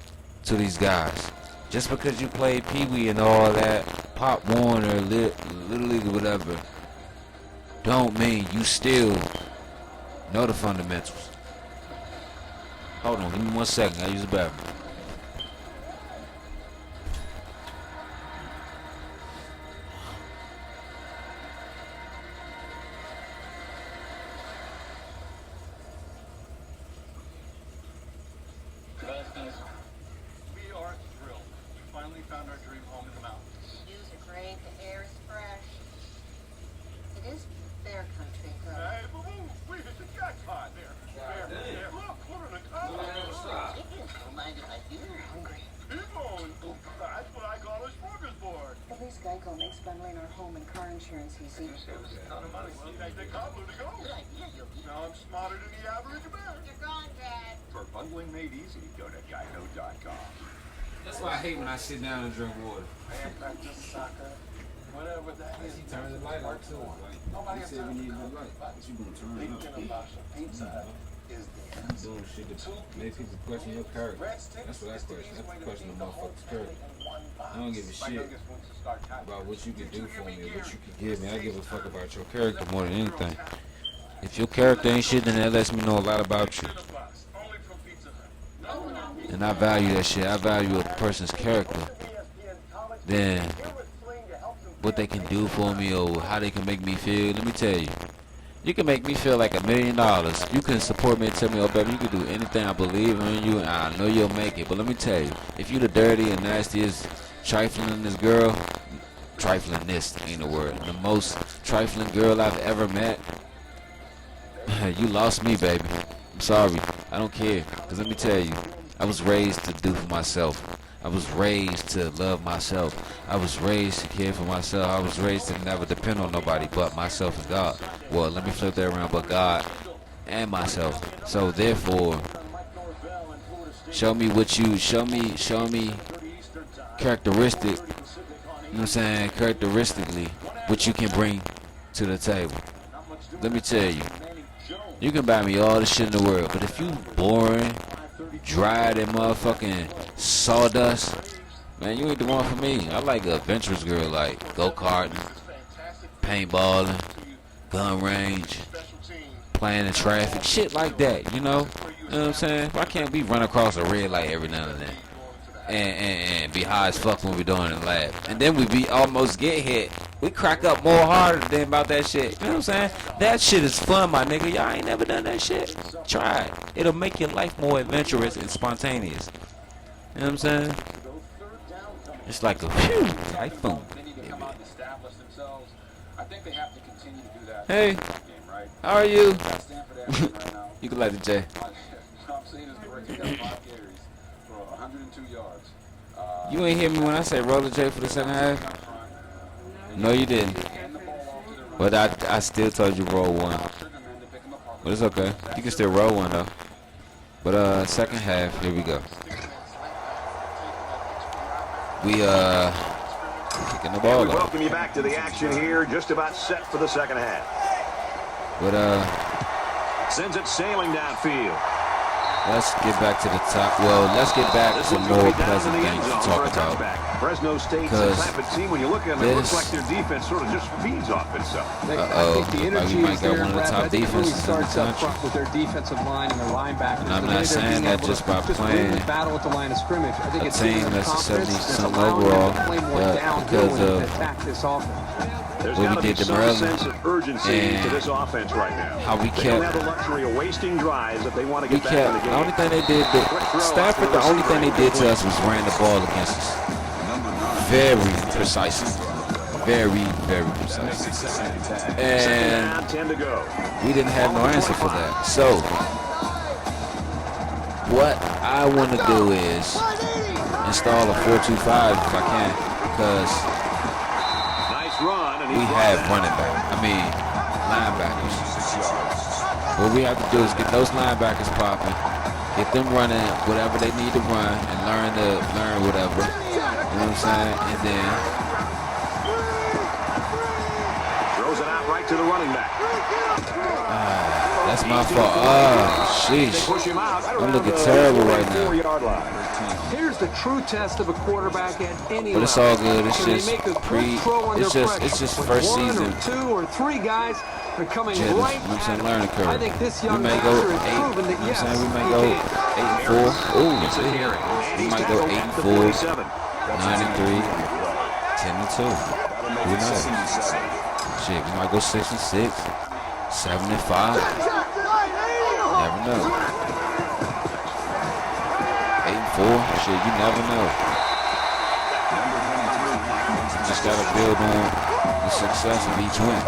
to these guys. Just because you play Pee Wee and all that, Pop Warner, Little League or whatever, don't mean you still know the fundamentals. Hold on, give me 1 second. I'll use the bathroom. car insurance, easy. It was a ton of money. Well, they got blue to go. Now I'm smarter than the average man. You're gone, Dad. For bundling made easy, go to Geico.com. That's why I hate when I sit down and drink water. Man, practice soccer, whatever that is. He turned the light off too. Nobody He has said time we need to no light. But you gonna turn it thinking up. about your pizza is the answer. Doing shit to make people question your character. That's what I question. I question the motherfucker's character. I don't give a shit about what you can do for me or what you can give me. I give a fuck about your character more than anything. If your character ain't shit, then that lets me know a lot about you. And I value that shit. I value a person's character than what they can do for me or how they can make me feel. Let me tell you. You can make me feel like $1 million. You can support me and tell me, oh baby, you can do anything. I believe in you and I know you'll make it. But let me tell you, if you the dirty and nastiest triflingest girl, triflingist ain't a word, the most trifling girl I've ever met, you lost me, baby. I'm sorry. I don't care. Because let me tell you, I was raised to do for myself. I was raised to love myself. I was raised to care for myself. I was raised to never depend on nobody but myself and God. Well, let me flip that around, but God and myself. So therefore, show me characteristic, you know what I'm saying, characteristically, what you can bring to the table. Let me tell you, you can buy me all the shit in the world, but if you boring, dry and motherfucking sawdust, man, you ain't the one for me. I like an adventurous girl, like go-karting, paintballing, gun range, playing in traffic, shit like that, you know? You know what I'm saying? Why can't we run across a red light every now and then? And be high as fuck when we doing it live. And then we be almost get hit. We crack up more harder than about that shit. You know what I'm saying? That shit is fun, my nigga. Y'all ain't never done that shit. Try it. It'll make your life more adventurous and spontaneous. You know what I'm saying? It's like a phew, typhoon. Hey, how are you? You can like the J. You ain't hear me when I said roll the J for the second half? No, you didn't. But I still told you roll one. But it's okay. You can still roll one though. But second half, here we go. We kicking the ball We up. welcome you back to the action here. Just about set for the second half. But Sends it sailing downfield. let's get back to the top. Well, let's get back This to one's gonna more be down pleasant in the end things to zone for talk a about. touchback. Fresno State's the type of team, when you look at them, it looks like their defense sort of just feeds off itself. Uh-oh, I think the energy we might is got there, one of the Brad. top I think it really defenses in the starts up country. front with their defensive line and their linebackers. And I'm The way not they're saying being that able just to by win playing the battle at the line of scrimmage. I think a it's team giving them that's a confidence, and 70-something it's allowing them overall, to play more but downhill because when of they attack this offense. There's what we got to be did to some Maryland sense of urgency and to this offense right now. how we They don't kept- have the luxury of wasting drives if they want to we get back in the kept, game. the only thing they did, Stanford, the only thing they did to us was ran the ball against us. Very precisely. Very, very precisely. And Second down, 10 to go. we didn't have no answer for that. So, what I want to do is install a 4-2-5 if I can, because Nice run, and we have running back. Linebackers. What we have to do is get those linebackers popping, get them running whatever they need to run, and learn whatever. You know what I'm saying? And then throws it out right to the running back. that's my fault. Sheesh. Push him out. I'm looking terrible right now. 4-yard line. Here's the true test of a quarterback at any But it's level. all good. It's Can they just make a good throw under pressure? it's just With first one season. or two or three guys are coming Jitters, right you know what I'm saying, at learning him. curve. I think this We young may go master has 8, proven that you know what I'm yes, saying? We may he go can. 8-4. Ooh, It's a carry. we might go 8-4, 9-3, 10-2. Who knows? Shit, we might go 6-6, 7-5. Never know. 8-4. Shit, you never know. Just gotta build on the success of each win.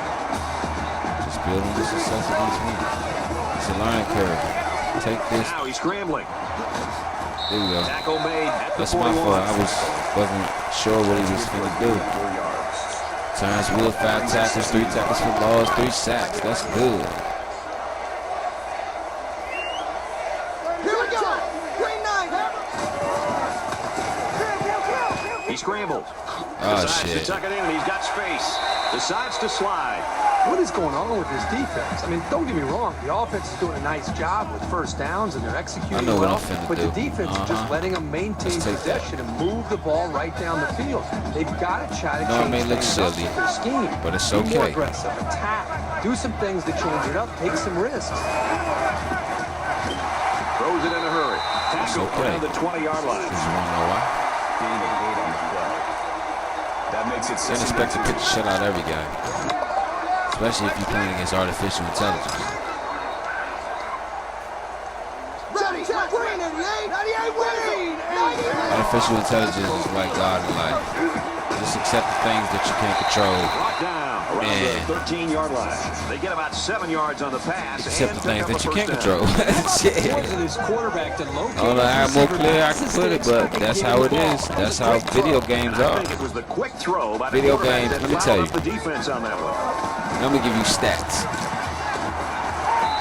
Just build on the success of each win. It's a learning curve. Take this. Now he's scrambling. There we go. Tackle made at the That's my 41. fault. I wasn't sure what he was going to do. Turns wheel, 5 tackles, 3 tackles for loss, 3 sacks. That's good. Here we go. Green 9. He scrambled. Oh, Decides shit. to tuck it in, and he's got space. Decides to slide. What is going on with this defense? I mean, don't get me wrong. The offense is doing a nice job with first downs, and they're executing I know what well. I'm finna But do. the defense is just letting them maintain Let's take that. possession and move the ball right down the field. They've got to try to No, it may change look things up silly, with their scheme. but it's Be more okay. aggressive, attack, do some things to change it up, take some risks. Throws it in a hurry. Tackle okay. around the 20-yard line. Because you want to know why? Gain of 8 on the play. That makes it Didn't expect to pitch the shit out of every guy. Especially if you're playing against artificial intelligence. Ready, check, Green 98. 98 winning. Artificial intelligence is like God in life. Just accept the things that you can't control. Brought down around Man. the 13-yard line. They get about 7 yards on the pass. Accept and the things pick up that you a can't first down. control. Shit. This quarterback to locate All I have more clear I can put it, but that's how it is. That's how video games I are. think it was the quick throw by the Video quarterback games, that let me tell fouled you. up the defense on that one. Let me give you stats.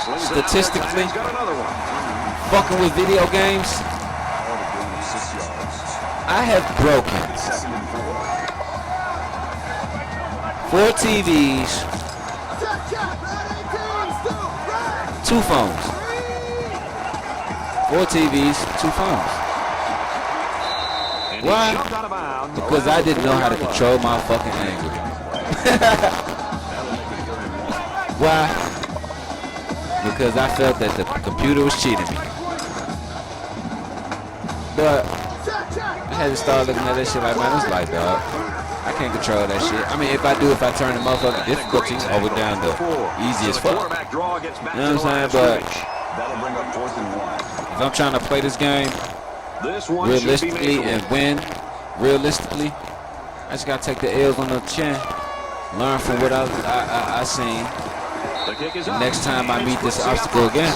Slings it out there, Statistically, he's got another one. fucking with video games, I have broken 4 TVs, 2 phones. 4 TVs, 2 phones. And he Why? shoved out of bounds Because I around the didn't know how to 40-yard control my fucking anger. Why? Because I felt that the computer was cheating me. But I had to start looking at that shit like, man, it's like, dog, I can't control that shit. I mean, if I turn the motherfucking difficulty over down to easy as So the fuck. quarterback draw gets back You know to what the I'm line saying? of But scrimmage. That'll bring up 4th and 1. if I'm trying to play this game This one should be realistically made. and win realistically, I just gotta take the L's on the chin, learn from what I seen. The kick is up. Next time I And meet this splits the obstacle offense. again,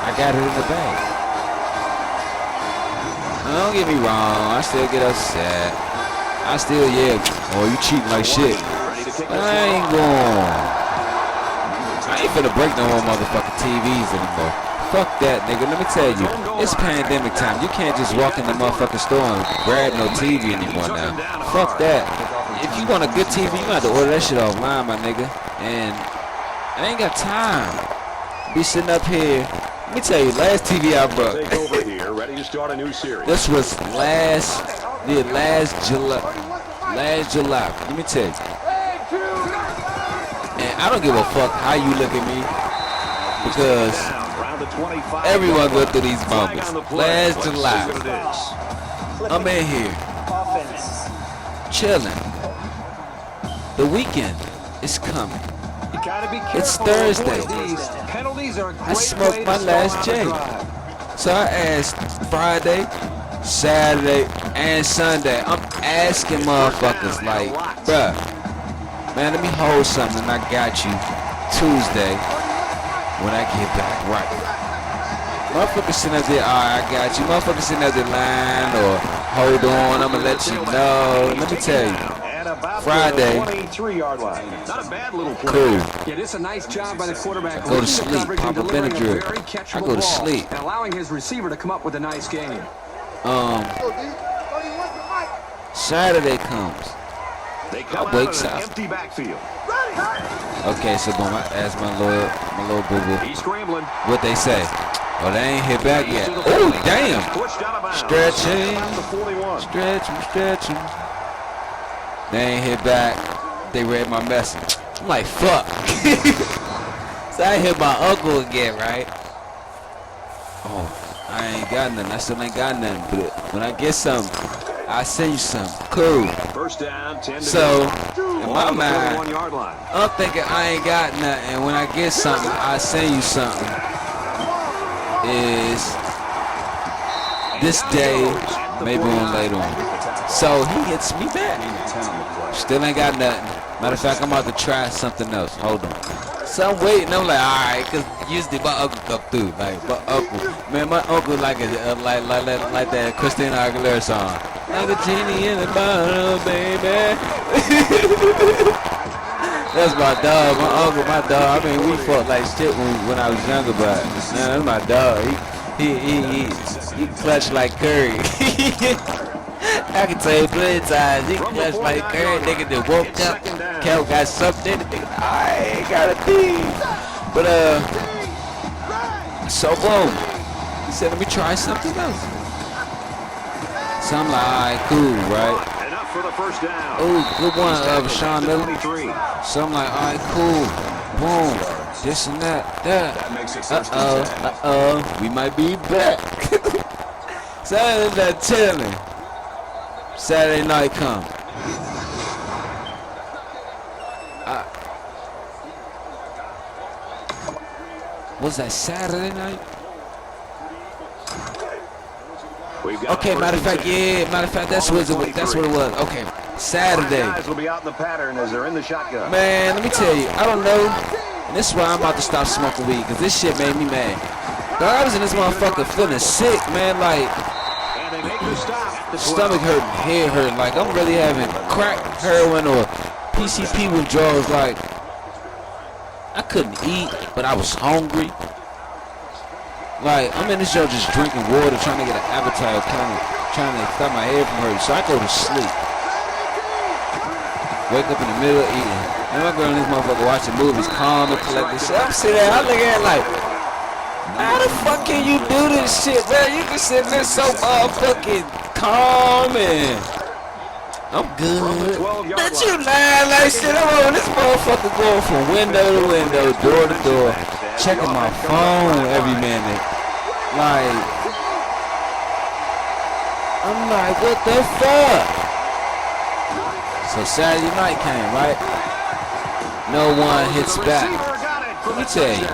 I got it in the bag. Now, don't get me wrong, I still get upset. I still yell, oh, you cheating like shit. Ready to kick But this I one ain't off. going. I ain't finna break no more motherfucking TVs anymore. Fuck that, nigga. Let me tell you, it's pandemic time. You can't just walk in the motherfucking store and grab no TV anymore now. Fuck that. If you want a good TV, you got to order that shit offline, my nigga. And I ain't got time. Be sitting up here. Let me tell you, last TV I brought. Take over here, ready to start a new series. This was last July. Last July. Let me tell you. And I don't give a fuck how you look at me, because Down around the 25. everyone go through these Flag moments. on the play. Last Let's see July, what it is. I'm in here Offense. chilling. The weekend is coming. You gotta be careful. It's Thursday. These penalties are a great I smoked way my to last start a J. drive. So I asked Friday, Saturday, and Sunday. I'm asking motherfuckers like, bruh, man, let me hold something. I got you Tuesday when I get back right. Motherfuckers sitting up there, alright, I got you. Motherfuckers sitting up there lying or hold on, I'ma let you know. Let me tell you, At about Friday. the 23-yard line. Not a bad little play. cool. Yeah, this is a nice job by the quarterback. I go to reading the sleep, coverage and pop a delivering Benadryl. very I catchable go to ball, sleep. and allowing his receiver to come up with a nice game. Saturday comes. They come I out wakes in an up. empty backfield. Okay, so boom, I asked my little boo-boo He's scrambling. what they say. Oh, they ain't hit back yet. Oh, damn. Pushed out of bounds. Stretching. About the 41. Stretching. They ain't hit back. They read my message. I'm like, fuck. So I hit my uncle again, right? Oh, I ain't got nothing. I still ain't got nothing. But when I get something, I send you something. Cool. First down, 10 to So, go. in my On the mind, 41-yard line. I'm thinking I ain't got nothing. When I get something, I send you something. Is this day, maybe on later on. So he hits me back. Still ain't got nothing. Matter of fact, I'm about to try something else. Hold on. So I'm waiting. I'm like, all right, cause usually my uncle come through. Like my uncle, man, my uncle like that Christina Aguilera song. Like a genie in the bottle, baby. That's my dog, my uncle, my dog. I mean, we fought like shit when I was younger, but man, that's my dog. He clutched like Curry. I can tell you plenty of times. He clutched like Curry. Nigga that woke up, Kel got something. Nigga, I ain't gotta be. But so boom. He said, let me try something else. So I'm like, all right, cool, right? For the first down. Oh, good one, Sean Miller. So I'm like, all right, cool. Boom. This and that. We might be back. Saturday night chilling. Saturday night come. Was that Saturday night? Okay, matter of fact, that's what it was. Okay, Saturday. Guys will be out in the pattern as they're in the shotgun. Man, let me tell you, I don't know. And this is why I'm about to stop smoking weed, because this shit made me mad. Dog, I was in this motherfucker feeling sick, man, like stomach hurt, head hurt, like I'm really having crack, heroin, or PCP withdrawals. Like I couldn't eat, but I was hungry. Like, I'm in this show just drinking water, trying to get an appetite, trying to stop my head from hurting. So I go to sleep. Wake up in the middle of eating. And my girl and this motherfucker watching movies, calm and collected. So I'm sitting there, I look at it like, how the fuck can you do this shit, man? You can sit there so motherfucking calm and I'm good. But you lying like shit. I'm on this motherfucker going from window to window, door to door, checking my phone every minute. Like, I'm like, what the fuck? So Saturday night came, right? No one hits back. Let me tell you,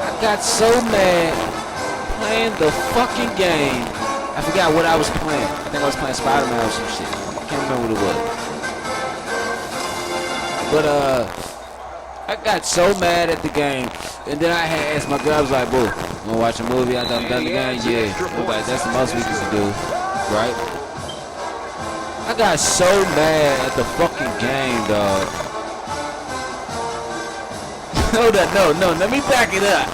I got so mad playing the fucking game. I forgot what I was playing. I think I was playing Spider-Man or some shit. I can't remember what it was. But I got so mad at the game, and then I had asked my girl, I was like, boo, you wanna watch a movie after I'm done the game? Yeah. I was like, that's the most we can do, right? I got so mad at the fucking game, dog. No, let me back it up.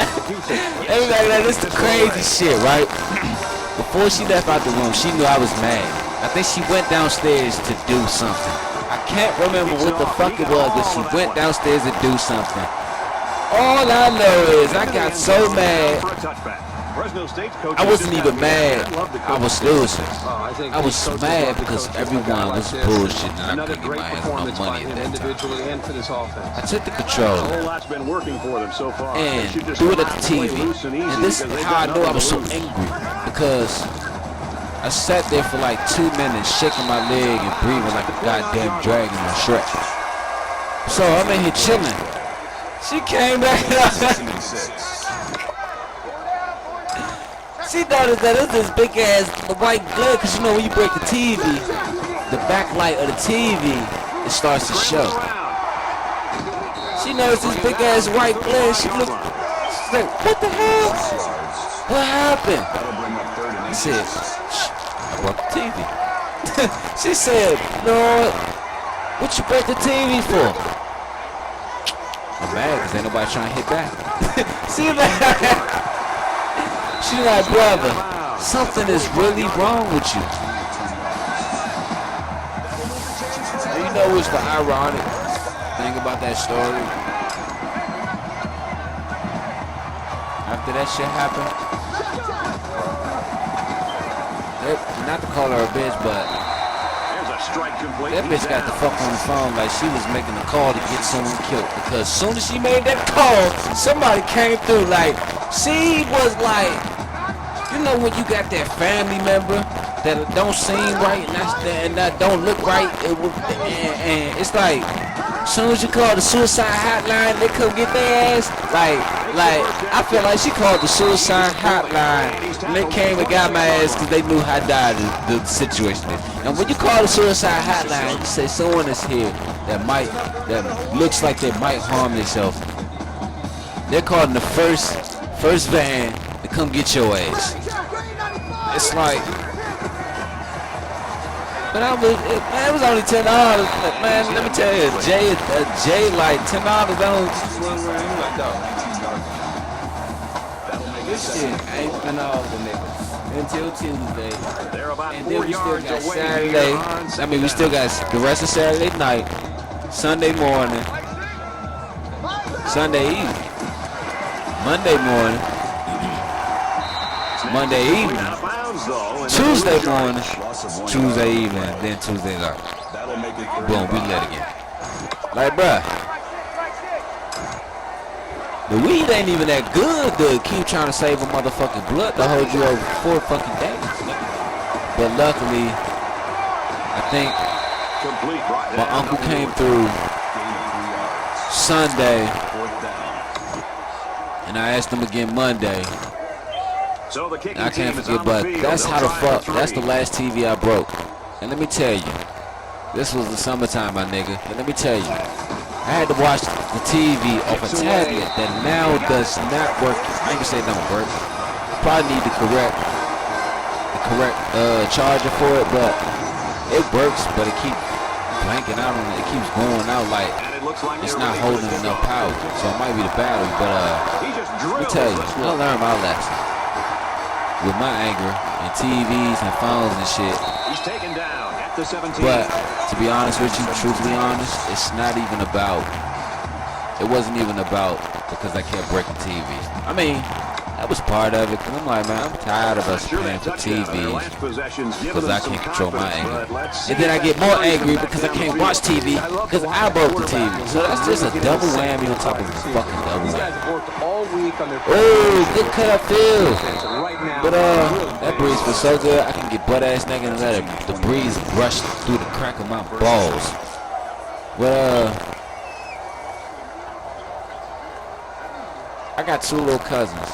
Let me back it up. This is the crazy shit, right? Before she left out the room, she knew I was mad. I think she went downstairs to do something. I can't remember what the fuck it was, but she went downstairs to do something. All I know is I got so mad. I wasn't even mad. I was losing. I was mad because everyone was bullshit and I couldn't get my ass no money at that time. I took the control and threw it at the TV. And this is how I know I was so angry, because I sat there for like 2 minutes shaking my leg and breathing like a goddamn dragon on Shrek. So I'm in here chilling. She came back up. She noticed that it's this big ass white glare, because you know when you break the TV, the backlight of the TV, it starts to show. She noticed this big ass white glare. She looked, she's like, what the hell? What happened? I said, shh, I broke the TV. She said, Lord, what you break the TV for? I'm mad because ain't nobody trying to hit back. See that? She's like, brother, something is really wrong with you. And you know what's the ironic thing about that story? After that shit happened, not to call her a bitch, but that bitch got the fuck on the phone like she was making a call to get someone killed. Because as soon as she made that call, somebody came through. Like, she was like, you know when you got that family member that don't seem right and that don't look right, and it's like As soon as you call the suicide hotline, they come get their ass. Like, I feel like she called the suicide hotline and they came and got my ass because they knew how dire the situation is. And when you call the suicide hotline, you say someone is here that looks like they might harm themselves. They're calling the first van to come get your ass. It's like, but it was only $10. Man, let me tell you, Jay like $10 on. This shit ain't been off the niggas until Tuesday. They're about And 4 then we still yards got away Saturday. I mean, we still got the rest of Saturday night, Sunday morning, Sunday evening, Monday morning, Monday evening, Tuesday morning, Tuesday evening, then Tuesday night. Boom, we let again. Like, bruh, the weed ain't even that good to keep trying to save a motherfucking blood to hold you over 4 fucking days. But luckily, I think my uncle came through Sunday, and I asked him again Monday. And I can't forget, but that's how the fuck, that's the last TV I broke. And let me tell you, this was the summertime, my nigga. And let me tell you, I had to watch the TV off a tablet that now does not work. I ain't gonna say it don't work. Probably need the correct charger for it, but it works, but it keeps blanking out on it. It keeps going out like it's not holding enough power. So it might be the battery, but let me tell you, I learned my lesson with my anger and TVs and phones and shit. He's taken down at the 17. But to be honest with you, truthfully honest, it's not even about. It wasn't even about because I kept breaking TVs. I mean, that was part of it. Cause I'm like, man, I'm tired of us paying for TVs because I can't control my anger. And then I get more angry because I can't watch TV because I broke the TV. So that's just a double whammy on top of a fucking double whammy. Oh, good cut field. But that breeze was so good, I can get butt ass naked and let the breeze rush through the crack of my balls. But I got 2 little cousins,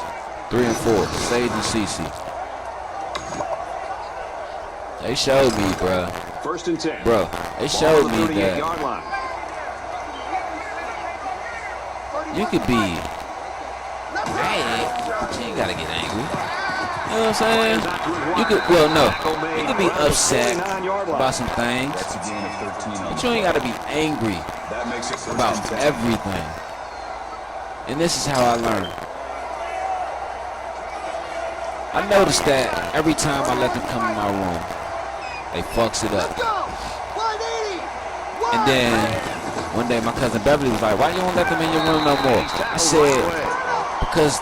3 and 4, Sage and Cece. They showed me, bro. 1st and 10. Bro, they showed me that you could be mad, but you ain't gotta get angry. You know what I'm saying? You could, well, no, you could be upset about some things, but you ain't gotta be angry about everything. And this is how I learned. I noticed that every time I let them come in my room, they fucks it up. And then one day my cousin Beverly was like, why you don't let them in your room no more? I said, because,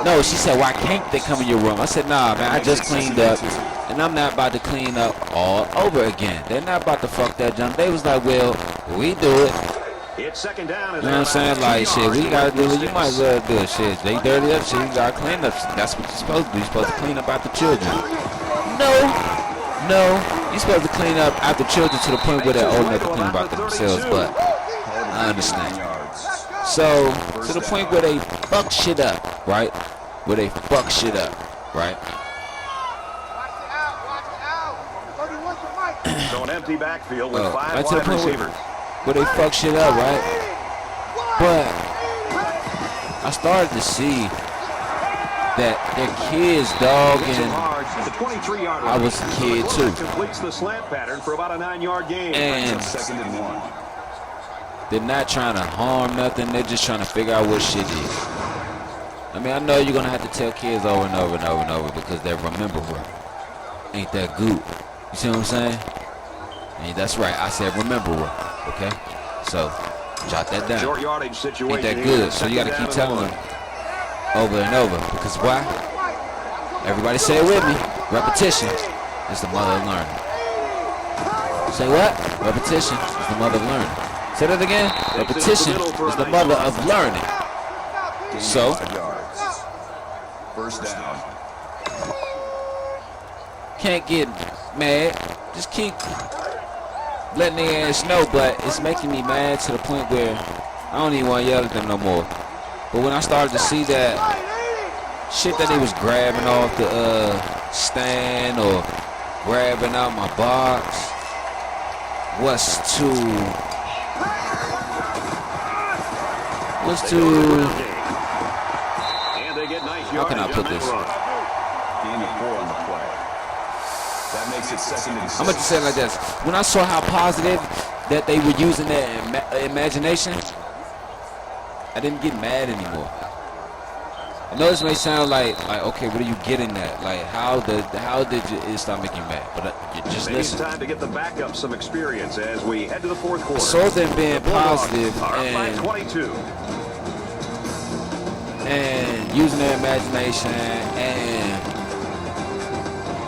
no, she said, why can't they come in your room? I said, nah, man, I just cleaned up, and I'm not about to clean up all over again. They're not about to fuck that junk. They was like, well, we do it. It's 2nd down. You know what I'm saying? Like, shit, we gotta do it. You might as well do it. Shit, they dirty up, shit, you gotta clean up. That's what you're supposed to do. You're supposed to clean up after children. No, you're supposed to clean up after children to the point where they're old enough to clean up after themselves, but I understand. So, to the point where they fuck shit up, right? Where they fuck shit up, right? So an empty backfield with 5 right to the wide point receivers. Where they fuck shit up, right? But I started to see that their kids, dog, and I was a kid too. Completes the slant pattern for about a 9-yard gain. And 2nd and 1. They're not trying to harm nothing. They're just trying to figure out what shit is. I mean, I know you're gonna have to tell kids over and over and over and over because they remember what. Ain't that good? You see what I'm saying? And that's right. I said remember what. Okay, so jot that down. Short yardage situation. Ain't that good? So you gotta keep telling them over and over because why? Everybody say it with me. Repetition is the mother of learning. Say what? Repetition is the mother of learning. Say that again. Repetition is the mother of learning. So 1st down. can't get mad. Just keep letting their ass know, but it's making me mad to the point where I don't even want to yell at them no more. But when I started to see that shit that they was grabbing off the stand or grabbing out my box was too And they get nice how can I yardage put on that this? run. Gain of 4 on the play. That makes it 2nd and 6. I'm going to say it like this. When I saw how positive that they were using their imagination, I didn't get mad anymore. I know this may sound like okay, what are you getting at? Like how did it start making you mad? But just Maybe listen. it's time to get the backup some experience as we head to the 4th quarter. I saw them being positive Are up by and 22. using their imagination, and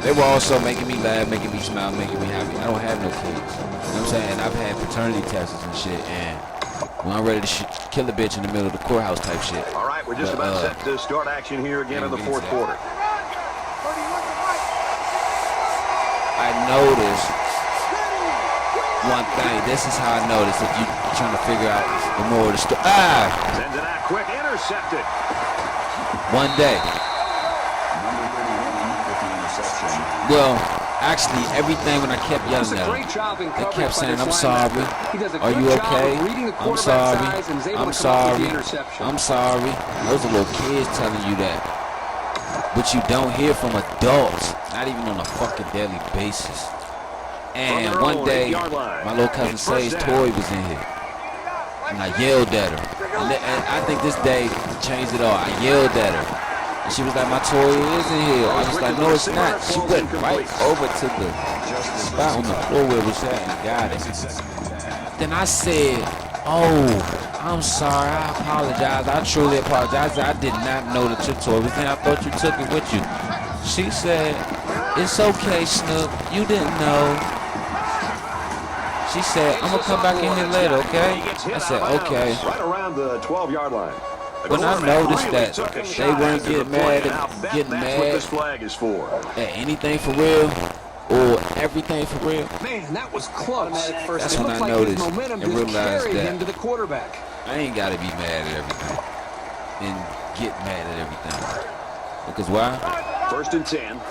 they were also making me laugh, making me smile, making me happy. I don't have no kids. You know what I'm saying? I've had paternity tests and shit, and when I'm ready to kill a bitch in the middle of the courthouse type shit. All right, we're just about set to start action here again in the 4th quarter. I noticed one thing. This is how I noticed if you're trying to figure out the more of the story. Sends it out quick, intercepted. One day. Number 31 with the interception. Well, actually, everything when I kept yelling Does a at great him, job in they coverage kept by saying, this "I'm linebacker. sorry. He does a Are good you job okay? of reading the I'm quarterback sorry. size and is able I'm to come up with sorry. the interception." I'm sorry." Those are little kids telling you that. But you don't hear from adults, not even on a fucking daily basis. And one day, my little cousin Say's toy was in here. And I yelled at her. And I think this day changed it all. I yelled at her. And she was like, "My toy is in here." I was like, "No, it's not." She went right over to the spot on the floor where it was at and got it. Then I said, "Oh, I'm sorry. I apologize. I truly apologize. I did not know that your toy was in. I thought you took it with you." She said, "It's okay, Snoop. You didn't know." She said, "I'm gonna come back in here later, okay?" I said, "Okay." Right around the 12-yard line. When I noticed that they weren't getting mad That's what this flag is for. at anything for real or everything for real, Man, that was close. That's It when looked I like noticed his momentum and just realized carried that him to the quarterback. I ain't gotta be mad at everything and get mad at everything. Because why? 1st and 10.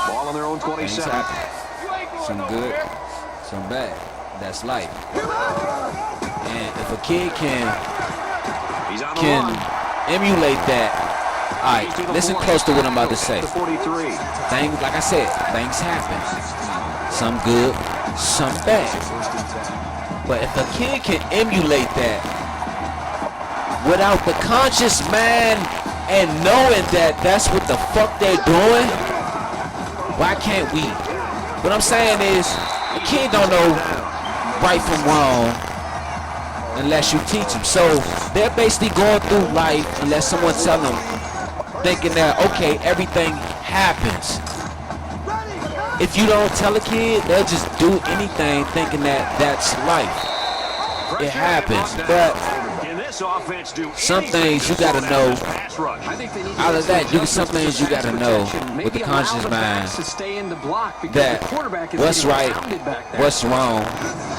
Ball on their own Things 27. happen. Some good, some bad. That's life. And if a kid He's on the can run. emulate that, all right, listen close to what I'm about to say. The 43. Things, like I said, things happen. Some good, some bad. But if a kid can emulate that without the conscious mind and knowing that that's what the fuck they're doing, why can't we? What I'm saying is, a kid don't know right from wrong unless you teach them. So they're basically going through life unless someone tell them, thinking that, okay, everything happens. If you don't tell a kid, they'll just do anything thinking that that's life. It happens. But some things you gotta know. Out of that, some things you gotta know with the conscious mind that what's right, what's wrong.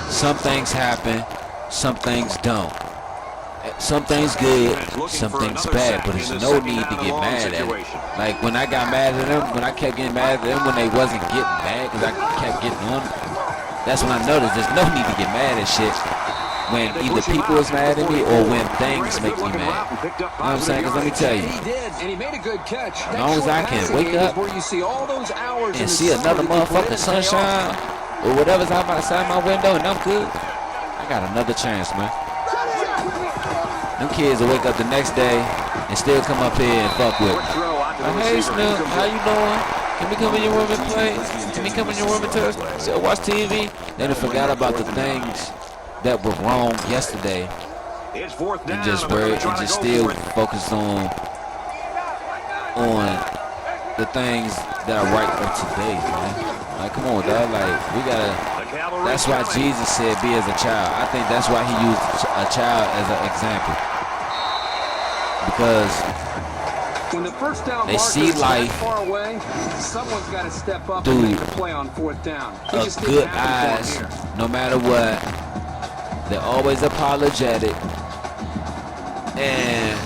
Some things happen, some things don't. Some things good, some things bad, but there's no need to get mad at it. Like when I got mad at them, when I kept getting mad at them when they wasn't getting mad because I kept getting on, that's when I noticed there's no need to get mad at shit when either people is mad at me or when things make me mad. You know what I'm saying? Because let me tell you, He did, and he made a good catch. as long as I can wake up and see another motherfucking sunshine or whatever's out outside my window and I'm good, I got another chance, man. Them kids will wake up the next day and still come up here and fuck with me. Hey Snoop, how you doing? Can we come in your room and play? Can we come in your room and watch TV? Then they forgot about the things that were wrong yesterday It's 4th down. and just still focus on the things that are right for today, man. Like, come on, dog. Like, we gotta. That's why Jesus said, "Be as a child." I think that's why he used a child as an example. Because When the first down They marker see is that life far away, someone's got to step up through and make a play on 4th down. It a just good didn't happen eyes, for him here. no matter what. They're always apologetic, and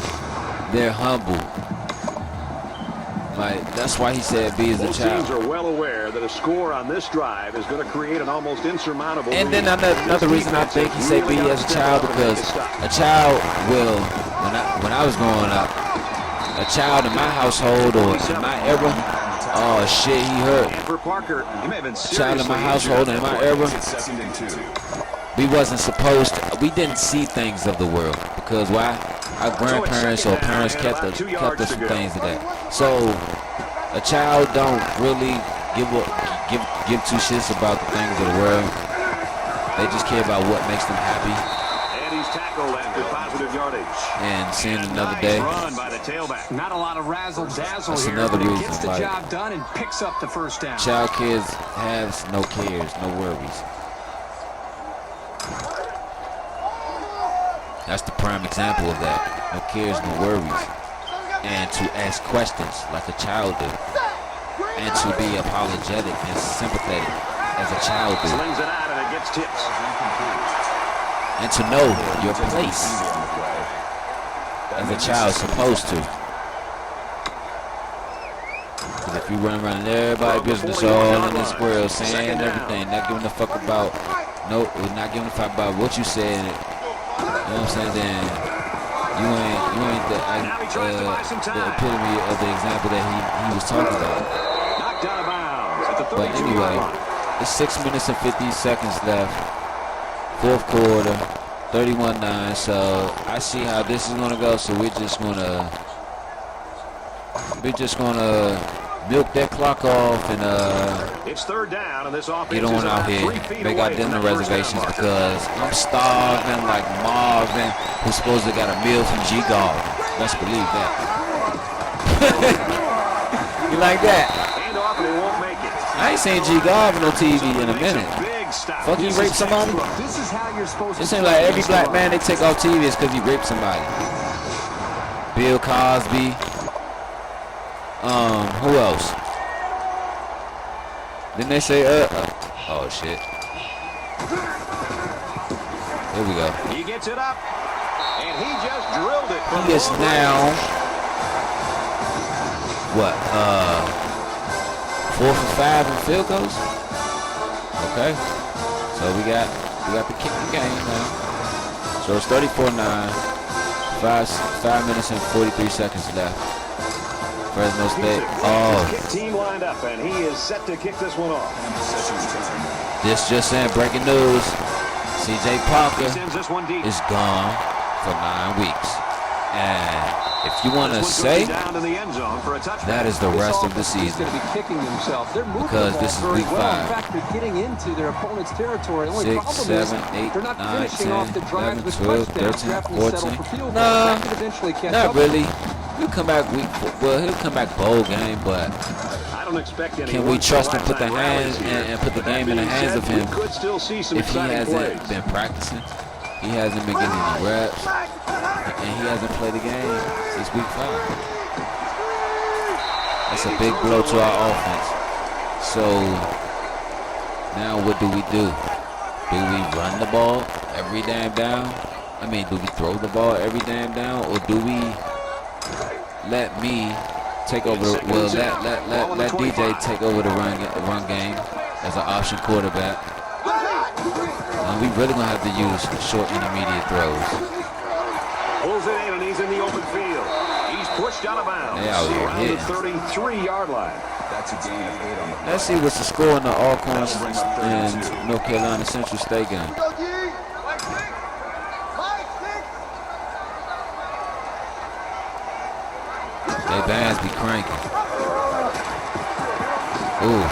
they're humble. Like, that's why he said be as a Both child. teams are well aware that a score on this drive is going to create an almost insurmountable And then lead. another reason I think he said be as a child, because a child will, when I was growing up, a child in my household or in my era, oh shit, he hurt. And for Parker, he may have been A child in my seriously household in injured. my era, It's 2nd and 2. we wasn't supposed to, we didn't see things of the world, because why? Our grandparents or parents kept us from things of that. So a child don't really give two shits about the things of the world. They just care about what makes them happy. And he's tackled after positive yardage. And seeing another day. Run by the tailback. Not a lot of razzle-dazzle That's here, another but he reason, gets the like, job done and picks up the first down. Child kids have no cares, no worries. That's the prime example of that. No cares, no worries. And to ask questions like a child do. And to be apologetic and sympathetic as a child do. Slings it out and it gets tipped. And to know your place as a child's supposed to. Because if you run around everybody's business all in this world, saying everything, not giving a fuck about, not giving a fuck about what you said, you know what I'm saying, then you ain't the epitome of the example that he was talking about. Knocked out of bounds at the 32-yard But anyway, line. it's 6 minutes and 50 seconds left. 4th quarter, 31-9. So I see how this is gonna go. So we're just gonna milk that clock off and It's 3rd down, and this offense get on is out about here. 3 feet Make our away from dinner that first down reservations marker. because I'm starving like Marvin, who's supposed to got a meal from G Garden. Let's believe that. You like that? Hand off and he won't make it. I ain't seen G Garden on TV in a minute. Big stop. Fuck, he raped somebody? This is how you're supposed It to seems like every black man they take off TV is because he raped somebody. Bill Cosby. Who else? Didn't they say, oh shit. Here we go. He gets it up, and he just drilled it. From He is long now, range. what, 4 for 5 in field goals? Okay. So we got the kick the game now. So it's 34-9. 5 minutes and 43 seconds left. Fresno State. Oh, Kick team lined up, and he is set to kick this one off. this just in, breaking news. C.J. Parker Sends this one deep. is gone for 9 weeks. And if you want to This one's gonna say, be down in the end zone for a touchdown. that is the rest of the He's season. going to be kicking himself. They're moving Because the ball this is very week well. 5. In fact, they're getting into their opponent's territory. The only 6, problem 7, is 8, they're not 9, finishing 10, off the drives 11, with 12, touchdowns. 13, They're having to settle 14. for field goals. Nah, That could eventually catch not up. really. He'll come back he'll come back bowl game, but I don't expect any can we trust him put the once-in-a-lifetime rallies hands here. and put the But that game in the being hands said, of him we could still see some if he exciting hasn't plays. been practicing? He hasn't been getting any reps, and he hasn't played a game since week 5. That's a big blow to our offense. So now what do we do? Do we run the ball every damn down? I mean, do we throw the ball every damn down, or do we let me take over the, well, let DJ take over the run game as an option quarterback? And we really gonna have to use short intermediate throws. Pulls it in, and he's in the open field. He's pushed out of bounds. They out here Around the hitting. 33-yard line. That's a gain of 8 on the play. Let's see what's the score in the Alcorn and North Carolina Central State game. Go, G. Mike 6. Mike 6. They bands be cranking. Ooh.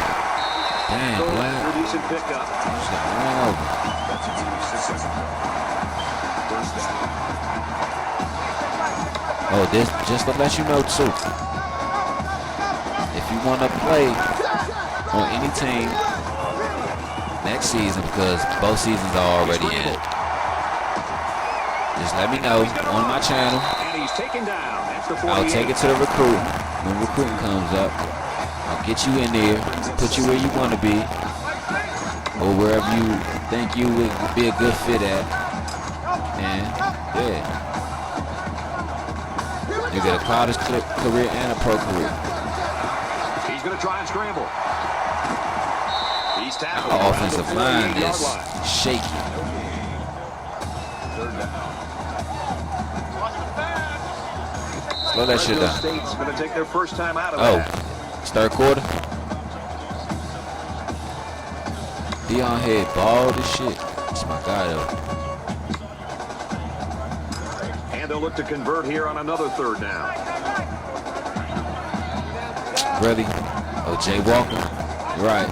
Damn, boy. Pretty decent pickup. Shit, ran over. That's a gain of 6 on the play. First down. Oh, this just to let you know too. If you want to play on any team next season, because both seasons are already in, just let me know on my channel. And he's taken down. That's the 48. I'll take it to the recruit. When recruiting comes up, I'll get you in there, put you where you want to be, or wherever you think you would be a good fit at. And, yeah. You get a college career and a pro career. He's going to try and scramble. He's tackled. Our offensive line is shaky. Slow that shit down. State's going to take their first time out of that. It's third quarter. Dion head bald as shit. That's my guy though. And they'll look to convert here on another third down. Really? Oh, Jay Walker. You're right.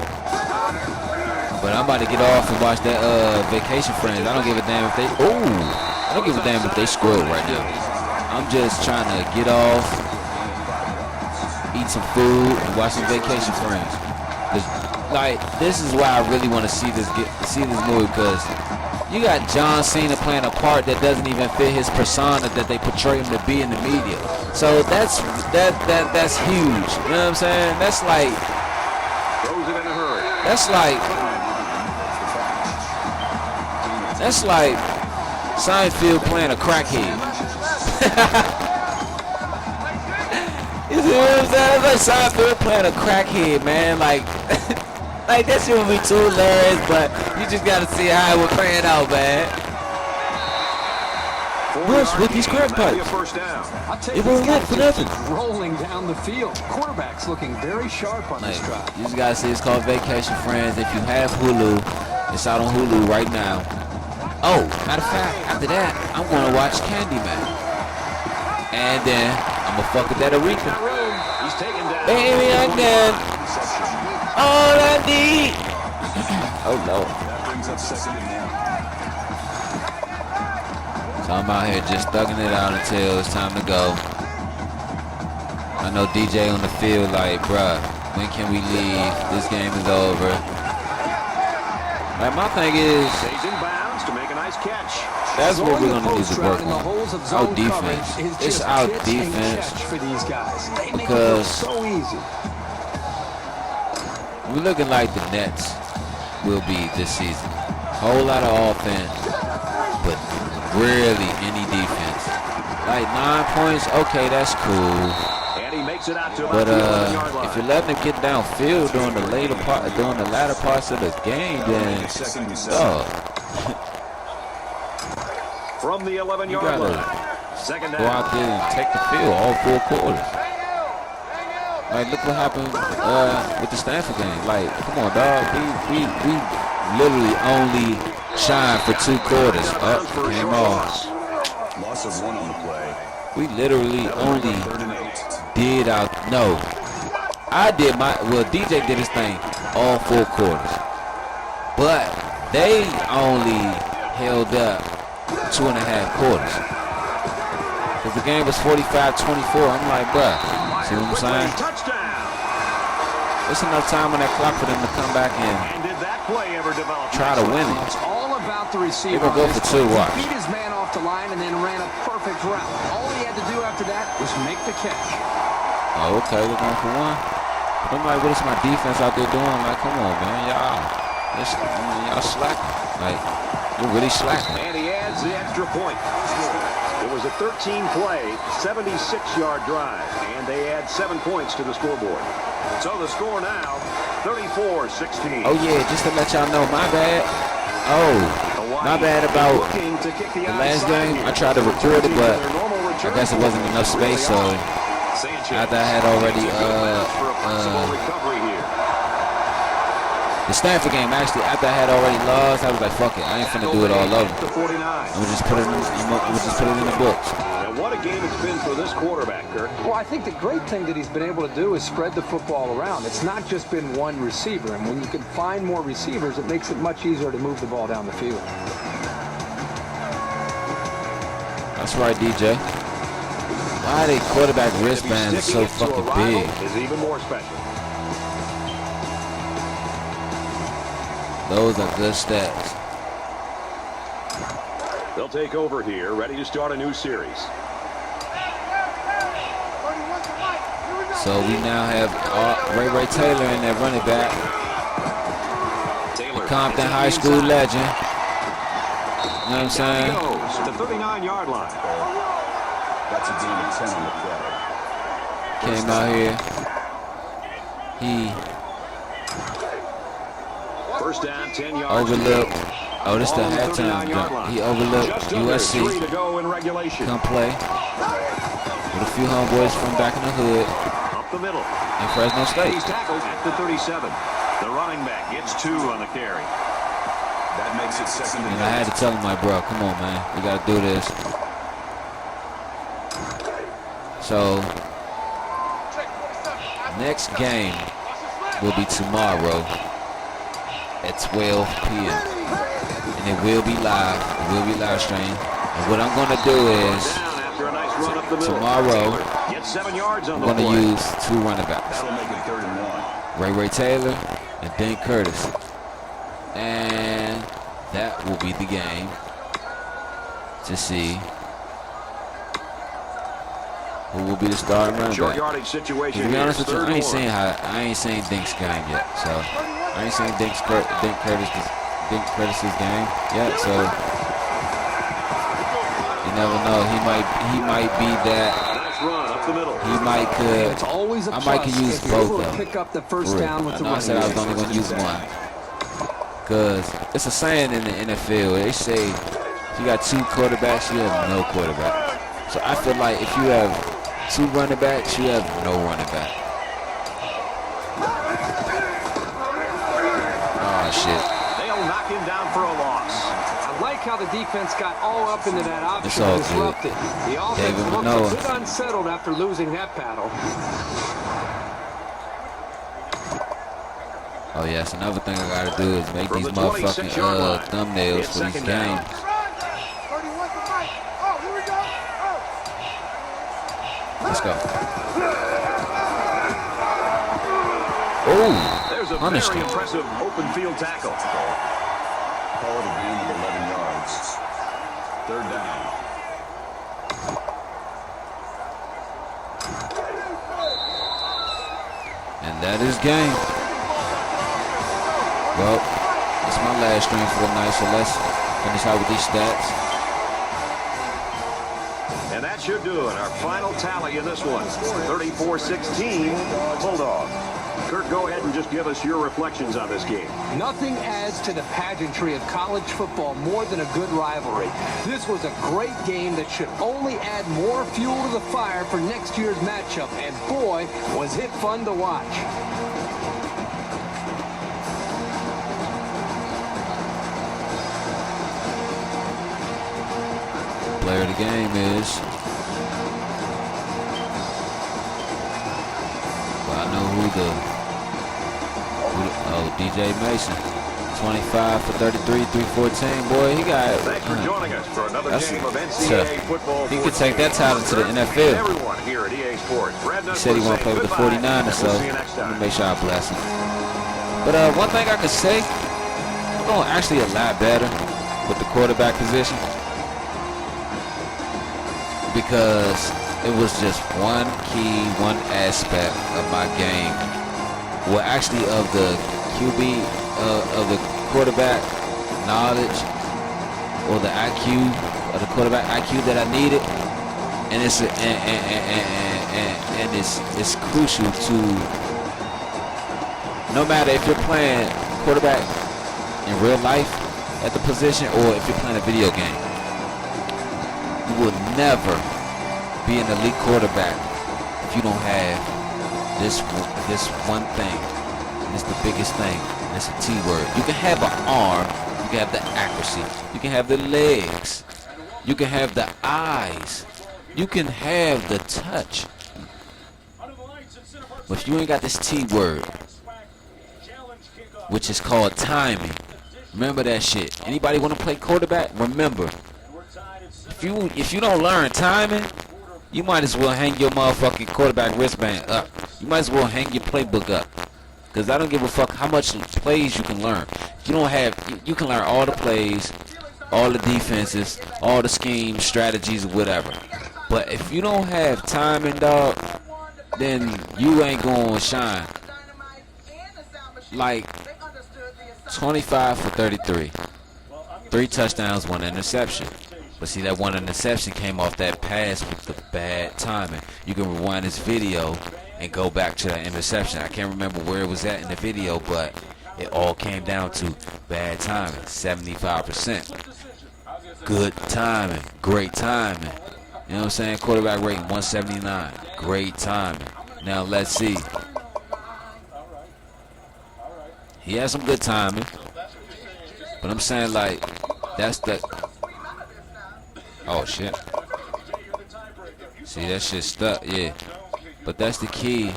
But I'm about to get off and watch that Vacation Friends. I don't give a damn if they. I don't give a damn if they scored right now. I'm just trying to get off, eat some food, and watch some Vacation Friends. Like, this is why I really want to see this movie, because you got John Cena playing a part that doesn't even fit his persona that they portray him to be in the media. So that's huge. You know what I'm saying? That's like. Throws it in a hurry. That's like Seinfeld playing a crackhead. You see what I'm saying? That's like Seinfeld playing a crackhead, man. Like that shit would be too hilarious, but you just gotta see how it would pan out, man. Rush with these crack pipes. It won't lit for nothing. Rolling down the field. Quarterback's looking very sharp on this drive. You just gotta see, it's called Vacation Friends. If you have Hulu, it's out on Hulu right now. Oh, matter of fact, after that, I'm gonna watch Candyman. And then I'm gonna fuck with that Aretha. Baby, I got all I need. Oh no. That brings up second and 1. So I'm out here just thugging it out until it's time to go. I know DJ on the field like, bruh, when can we leave? This game is over. Like, my thing is, Stays in bounds to make a nice catch. that's what we're gonna need to work on. Our defense. It's our defense. For these guys. They make it Because look so easy. we're looking like the Nets will be this season. Whole lot of offense, but rarely any defense. Like 9 points, okay, that's cool. And he makes it out to But about the 11-yard line. if you're letting them get downfield during the latter parts of the game, then From the you 11-yard gotta line. Second go down. out there and take the field all 4 quarters. Like, look what happened with the Stanford game. Like, come on, dog. We literally only shined for 2 quarters. Up, came off. Loss of 1 on the play. We literally only Third and 8. did DJ did his thing all 4 quarters. But they only held up 2.5 quarters. Because the game was 45-24. I'm like, bruh, see what I'm saying? Touchdown. It's enough time on that clock for them to come back in. And did that play ever develop? Try to win it. It's all about the receiver. They're going to go for two, watch. He beat his man off the line and then ran a perfect route. All he had to do after that was make the catch. Oh, okay, they're going for one. But I'm like, what is my defense out there doing? Like, come on, man, y'all slacking. Like, you're really slacking. And he adds the extra point. It was a 13-play, 76-yard drive, and they add 7 points to the scoreboard. So the score now, 34-16. Oh, yeah, just to let y'all know, my bad. Oh, my bad about the last game. I tried to record it, but I guess it wasn't enough space, so after I had already the Stanford game, actually, after I had already lost, I was like, fuck it, I ain't finna do it all over. We'll just put it in the books. And what a game it's been for this quarterback, Kirk. Well, I think the great thing that he's been able to do is spread the football around. It's not just been one receiver, and when you can find more receivers, it makes it much easier to move the ball down the field. That's right, DJ. Why are they quarterback wristbands so fucking big? Is even more special. Those are good stats. They'll take over here, ready to start a new series. So we now have Ray Taylor in that running back. Taylor, Compton High School legend. You know what I'm saying? Goes to the 39-yard line. That's a gain of 10 on the play. Came out here. He First down, 10 yards. overlooked. Oh, this the halftime jump. He overlooked Just under USC. 3 to go in regulation. Come play with a few homeboys from back in the hood Up the middle. in Fresno State. He's tackled at the 37. The running back gets 2 on the carry. That makes it second and And I had to tell him, like, bro, come on, man. We got to do this. So, next game will be tomorrow at 12 p.m. And it will be live. It will be live streamed. And what I'm going to do is, Down after a nice run up the middle. tomorrow, Gets 7 yards on I'm the going to play. use 2 running backs. that'll make it 3rd and 1. Ray Taylor and Dan Curtis. And that will be the game to see who will be the starting running Short back. yardage situation. To be honest with you, Third I ain't and 1. seen Dink's game yet. So I ain't seen Dink Curtis's game yet. So you never know. He might be that. Nice run up the middle. He might could. It's always a I might plus could use if you're able both to of them. pick up the first For real. down with I the know I said I was running only going to use one. Because it's a saying in the NFL. They say if you got 2 quarterbacks, you have no quarterback. So I feel like if you have 2 running backs, you have no running back. Oh, shit. They'll knock him down for a loss. I like how the defense got all up into that option It's all and disrupted. The offense David looked Manoa. a bit unsettled after losing that battle. Oh, yes. Another thing I got to do is make From these the motherfucking 26-yard line. thumbnails It's for these second down. games. 31 to Mike. Oh, here we go. Let's go. Oh, There's a punished very him. impressive open field tackle. Call it a gain of 11 yards. 3rd down. And that is game. Well, it's my last stream for the night, so let's finish out with these stats. And that should do it. Our final tally in this one. 34-16 Bulldog. Kurt, go ahead and just give us your reflections on this game. Nothing adds to the pageantry of college football more than a good rivalry. This was a great game that should only add more fuel to the fire for next year's matchup. And boy, was it fun to watch. Player of the game is. Well, I know who the. Oh, DJ Mason. 25 for 33, 314. Boy, he got. Thanks for joining us for another That's game of tough. NCAA football. He could take that title to the NFL. Everyone here at EA Sports. He said he want to play with the 49ers, so we'll see you next I'm time. gonna make sure I bless him. But one thing I could say, I'm going actually a lot better with the quarterback position because it was just one aspect of my game. Well, actually, of the QB, of the quarterback knowledge or the IQ of the quarterback IQ that I needed, and it's crucial to no matter if you're playing quarterback in real life at the position or if you're playing a video game. You will never be an elite quarterback if you don't have this one thing. And it's the biggest thing. And it's a T word. You can have an arm. You can have the accuracy. You can have the legs. You can have the eyes. You can have the touch. But if you ain't got this T word, which is called timing, remember that shit. Anybody want to play quarterback? Remember, if you don't learn timing, you might as well hang your motherfucking quarterback wristband up. You might as well hang your playbook up. Because I don't give a fuck how much plays you can learn. If you don't have, you can learn all the plays, all the defenses, all the schemes, strategies, or whatever. But if you don't have timing, dog, then you ain't going to shine. Like 25 for 33. 3 touchdowns, 1 interception. But see, that 1 interception came off that pass with the bad timing. You can rewind this video and go back to that interception. I can't remember where it was at in the video, but it all came down to bad timing. 75%. Good timing. Great timing. You know what I'm saying? Quarterback rating 179. Great timing. Now let's see. He has some good timing. But I'm saying, like, that's the... Oh, shit. See, that shit stuck, yeah. But that's the key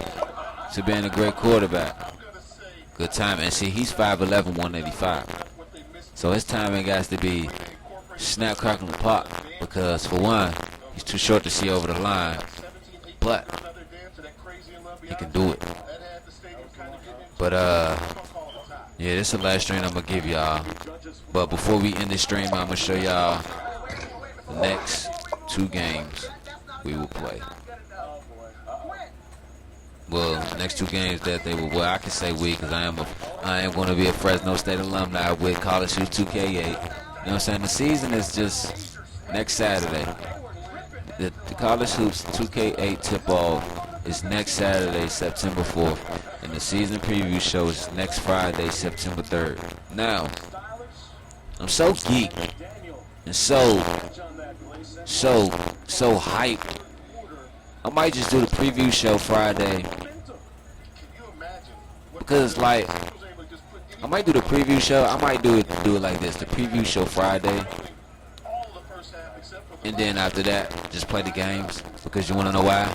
to being a great quarterback. Good timing. And see, he's 5'11", 185. So his timing has to be snap, crackle, and pop. Because, for one, he's too short to see over the line. But he can do it. But, yeah, this is the last stream I'm going to give y'all. But before we end this stream, I'm going to show y'all the next 2 games we will play. Well, next 2 games that they will. Well, I can say we, because I am going to be a Fresno State alumni with College Hoops 2K8. You know what I'm saying? The season is just next Saturday. The College Hoops 2K8 tip-off is next Saturday, September 4th. And the season preview show is next Friday, September 3rd. Now, I'm so geeked and so hyped. I might just do the preview show Friday. Because, like, I might do the preview show. I might do it like this. The preview show Friday. And then after that, just play the games. Because you want to know why?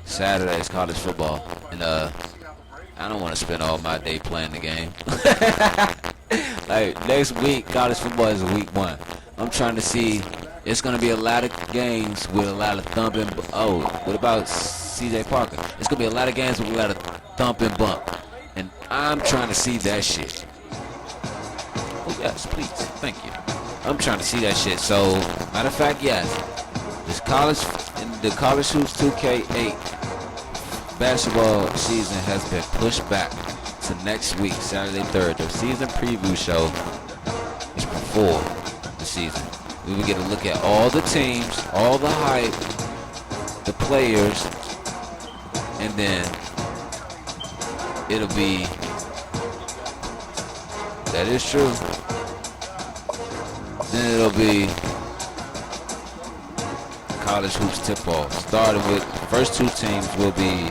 Saturday is college football. And, I don't want to spend all my day playing the game. Like, next week, college football is week 1. I'm trying to see. It's going to be a lot of games with a lot of thumping. Oh, what about C.J. Parker? It's going to be a lot of games with a lot of thump and bump. And I'm trying to see that shit. Oh, yes, please. Thank you. I'm trying to see that shit. So, matter of fact, yes. The College Hoops 2K8 basketball season has been pushed back to next week, Saturday 3rd. The season preview show is before the season. We will get a look at all the teams, all the hype, the players, and then it'll be, that is true, then it'll be College Hoops tip-off. Starting with, the first 2 teams will be,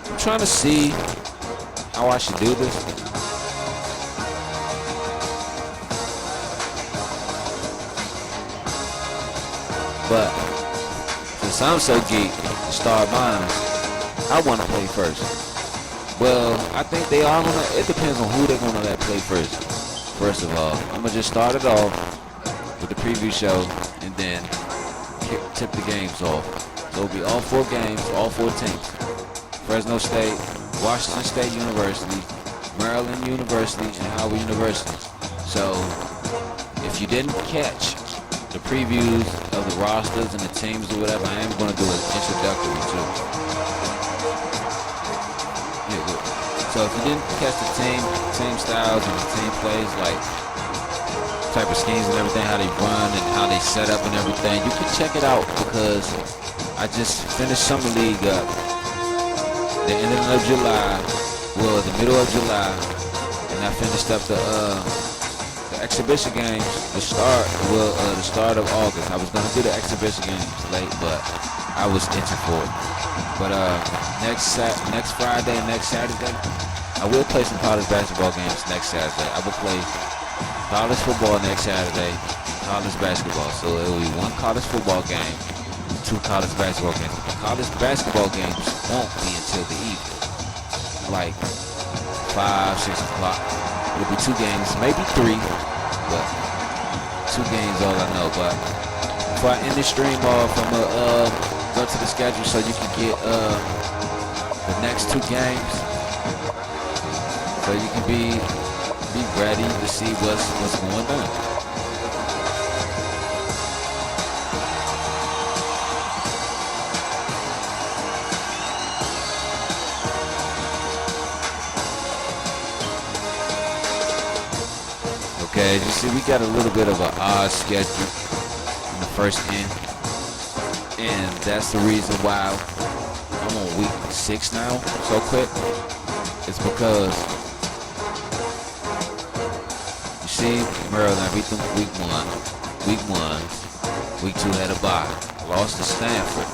I'm trying to see how I should do this. But since I'm so geeked to start mine, I want to play first. Well, I think they are gonna. It depends on who they're gonna let play first. First of all, I'm gonna just start it off with the preview show, and then tip the games off. So it'll be all 4 games, all 4 teams: Fresno State, Washington State University, Maryland University, and Howard University. So if you didn't catch the previews of the rosters and the teams or whatever, I am going to do an introductory too. Yeah, good. So if you didn't catch the team styles and the team plays, like type of schemes and everything, how they run and how they set up and everything, you can check it out because I just finished Summer League up the ending of July, well, the middle of July, and I finished up the exhibition games, the start of August. I was gonna do the exhibition games late, but I was itching for it. But next Friday and next Saturday, I will play some college basketball games next Saturday. I will play college football next Saturday, college basketball. So it will be 1 college football game, 2 college basketball games. The college basketball games won't be until the evening, like 5, 6 o'clock. It'll be 2 games, maybe 3. But 2 games, all I know. But before I end this stream off, I'm gonna go to the schedule so you can get the next 2 games, so you can be ready to see what's going on. Okay, as you see, we got a little bit of an odd schedule in the first end. And that's the reason why I'm on week 6 now so quick. It's because, you see, Maryland beat them week 1. Week 2 had a bye. Lost to Stanford.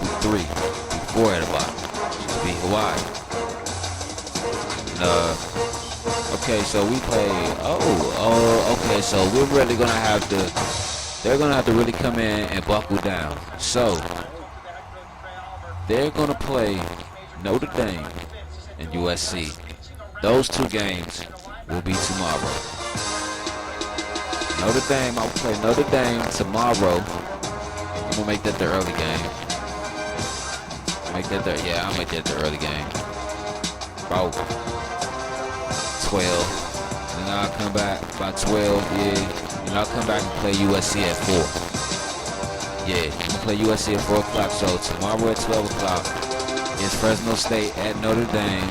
Week 3. Week 4 had a bye. Just beat Hawaii. Okay, so we play. Okay, so we're really gonna have to. They're gonna have to really come in and buckle down. So they're gonna play Notre Dame and USC. Those 2 games will be tomorrow. Notre Dame, I'll play Notre Dame tomorrow. I'm gonna make that the early game. I'll make that the early game. About 12. And then I'll come back by 12, yeah. And I'll come back and play USC at 4. Yeah, I'm gonna play USC at 4 o'clock. So tomorrow at 12 o'clock is Fresno State at Notre Dame.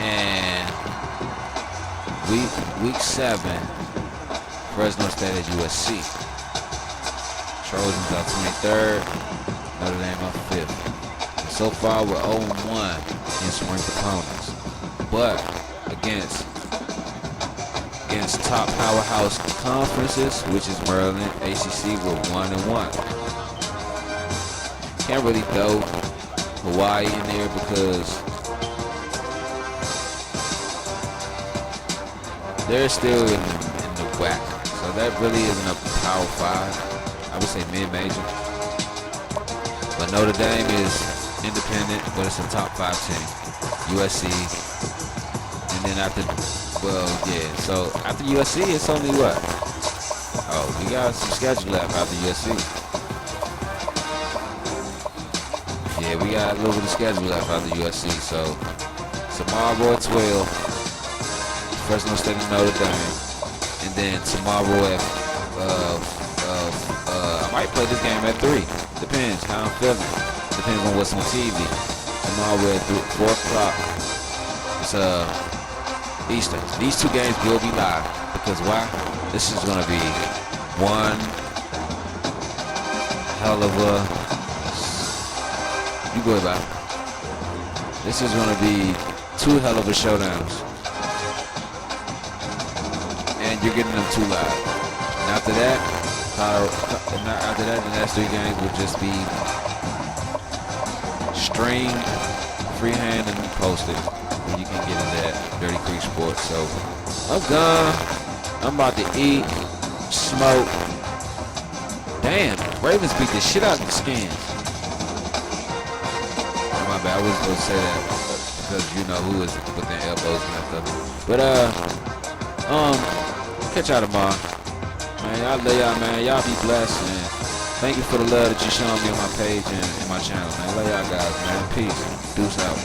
And week 7, Fresno State at USC. Trojans are 23rd, Notre Dame are 5th. And so far, we're 0-1 against ranked opponents. But against top powerhouse conferences, which is Maryland, ACC, we're 1-1. Can't really throw Hawaii in there because they're still in the WAC. So that really isn't a Power 5. I would say mid-major. But Notre Dame is independent, but it's a top 5 team. USC. And then after, so after USC, it's only what? Oh, we got some schedule left after USC. Yeah, we got a little bit of schedule left after USC. So tomorrow at 12, Fresno State and Notre Dame. And then tomorrow at, I might play this game at 3. Depends how I'm feeling. Depends on what's on TV. Tomorrow at 4 o'clock. It's Eastern. These 2 games will be live. Because why? This is going to be one hell of a... You go about it. This is going to be 2 hell of a showdowns. And you're getting them 2 live. And after that, the next 3 games will just be streamed, freehand, and posted. And you can get into that Dirty Creek Sports. So I'm gone. I'm about to eat, smoke. Damn, Ravens beat the shit out of the Skins. Oh, my bad, I was supposed to say that because you know who is with their elbows messed up. But catch y'all tomorrow. Man, y'all love y'all, man. Y'all be blessed, man. Thank you for the love that you're showing me on my page and my channel, man. Love y'all guys, man. Peace. Deuce out.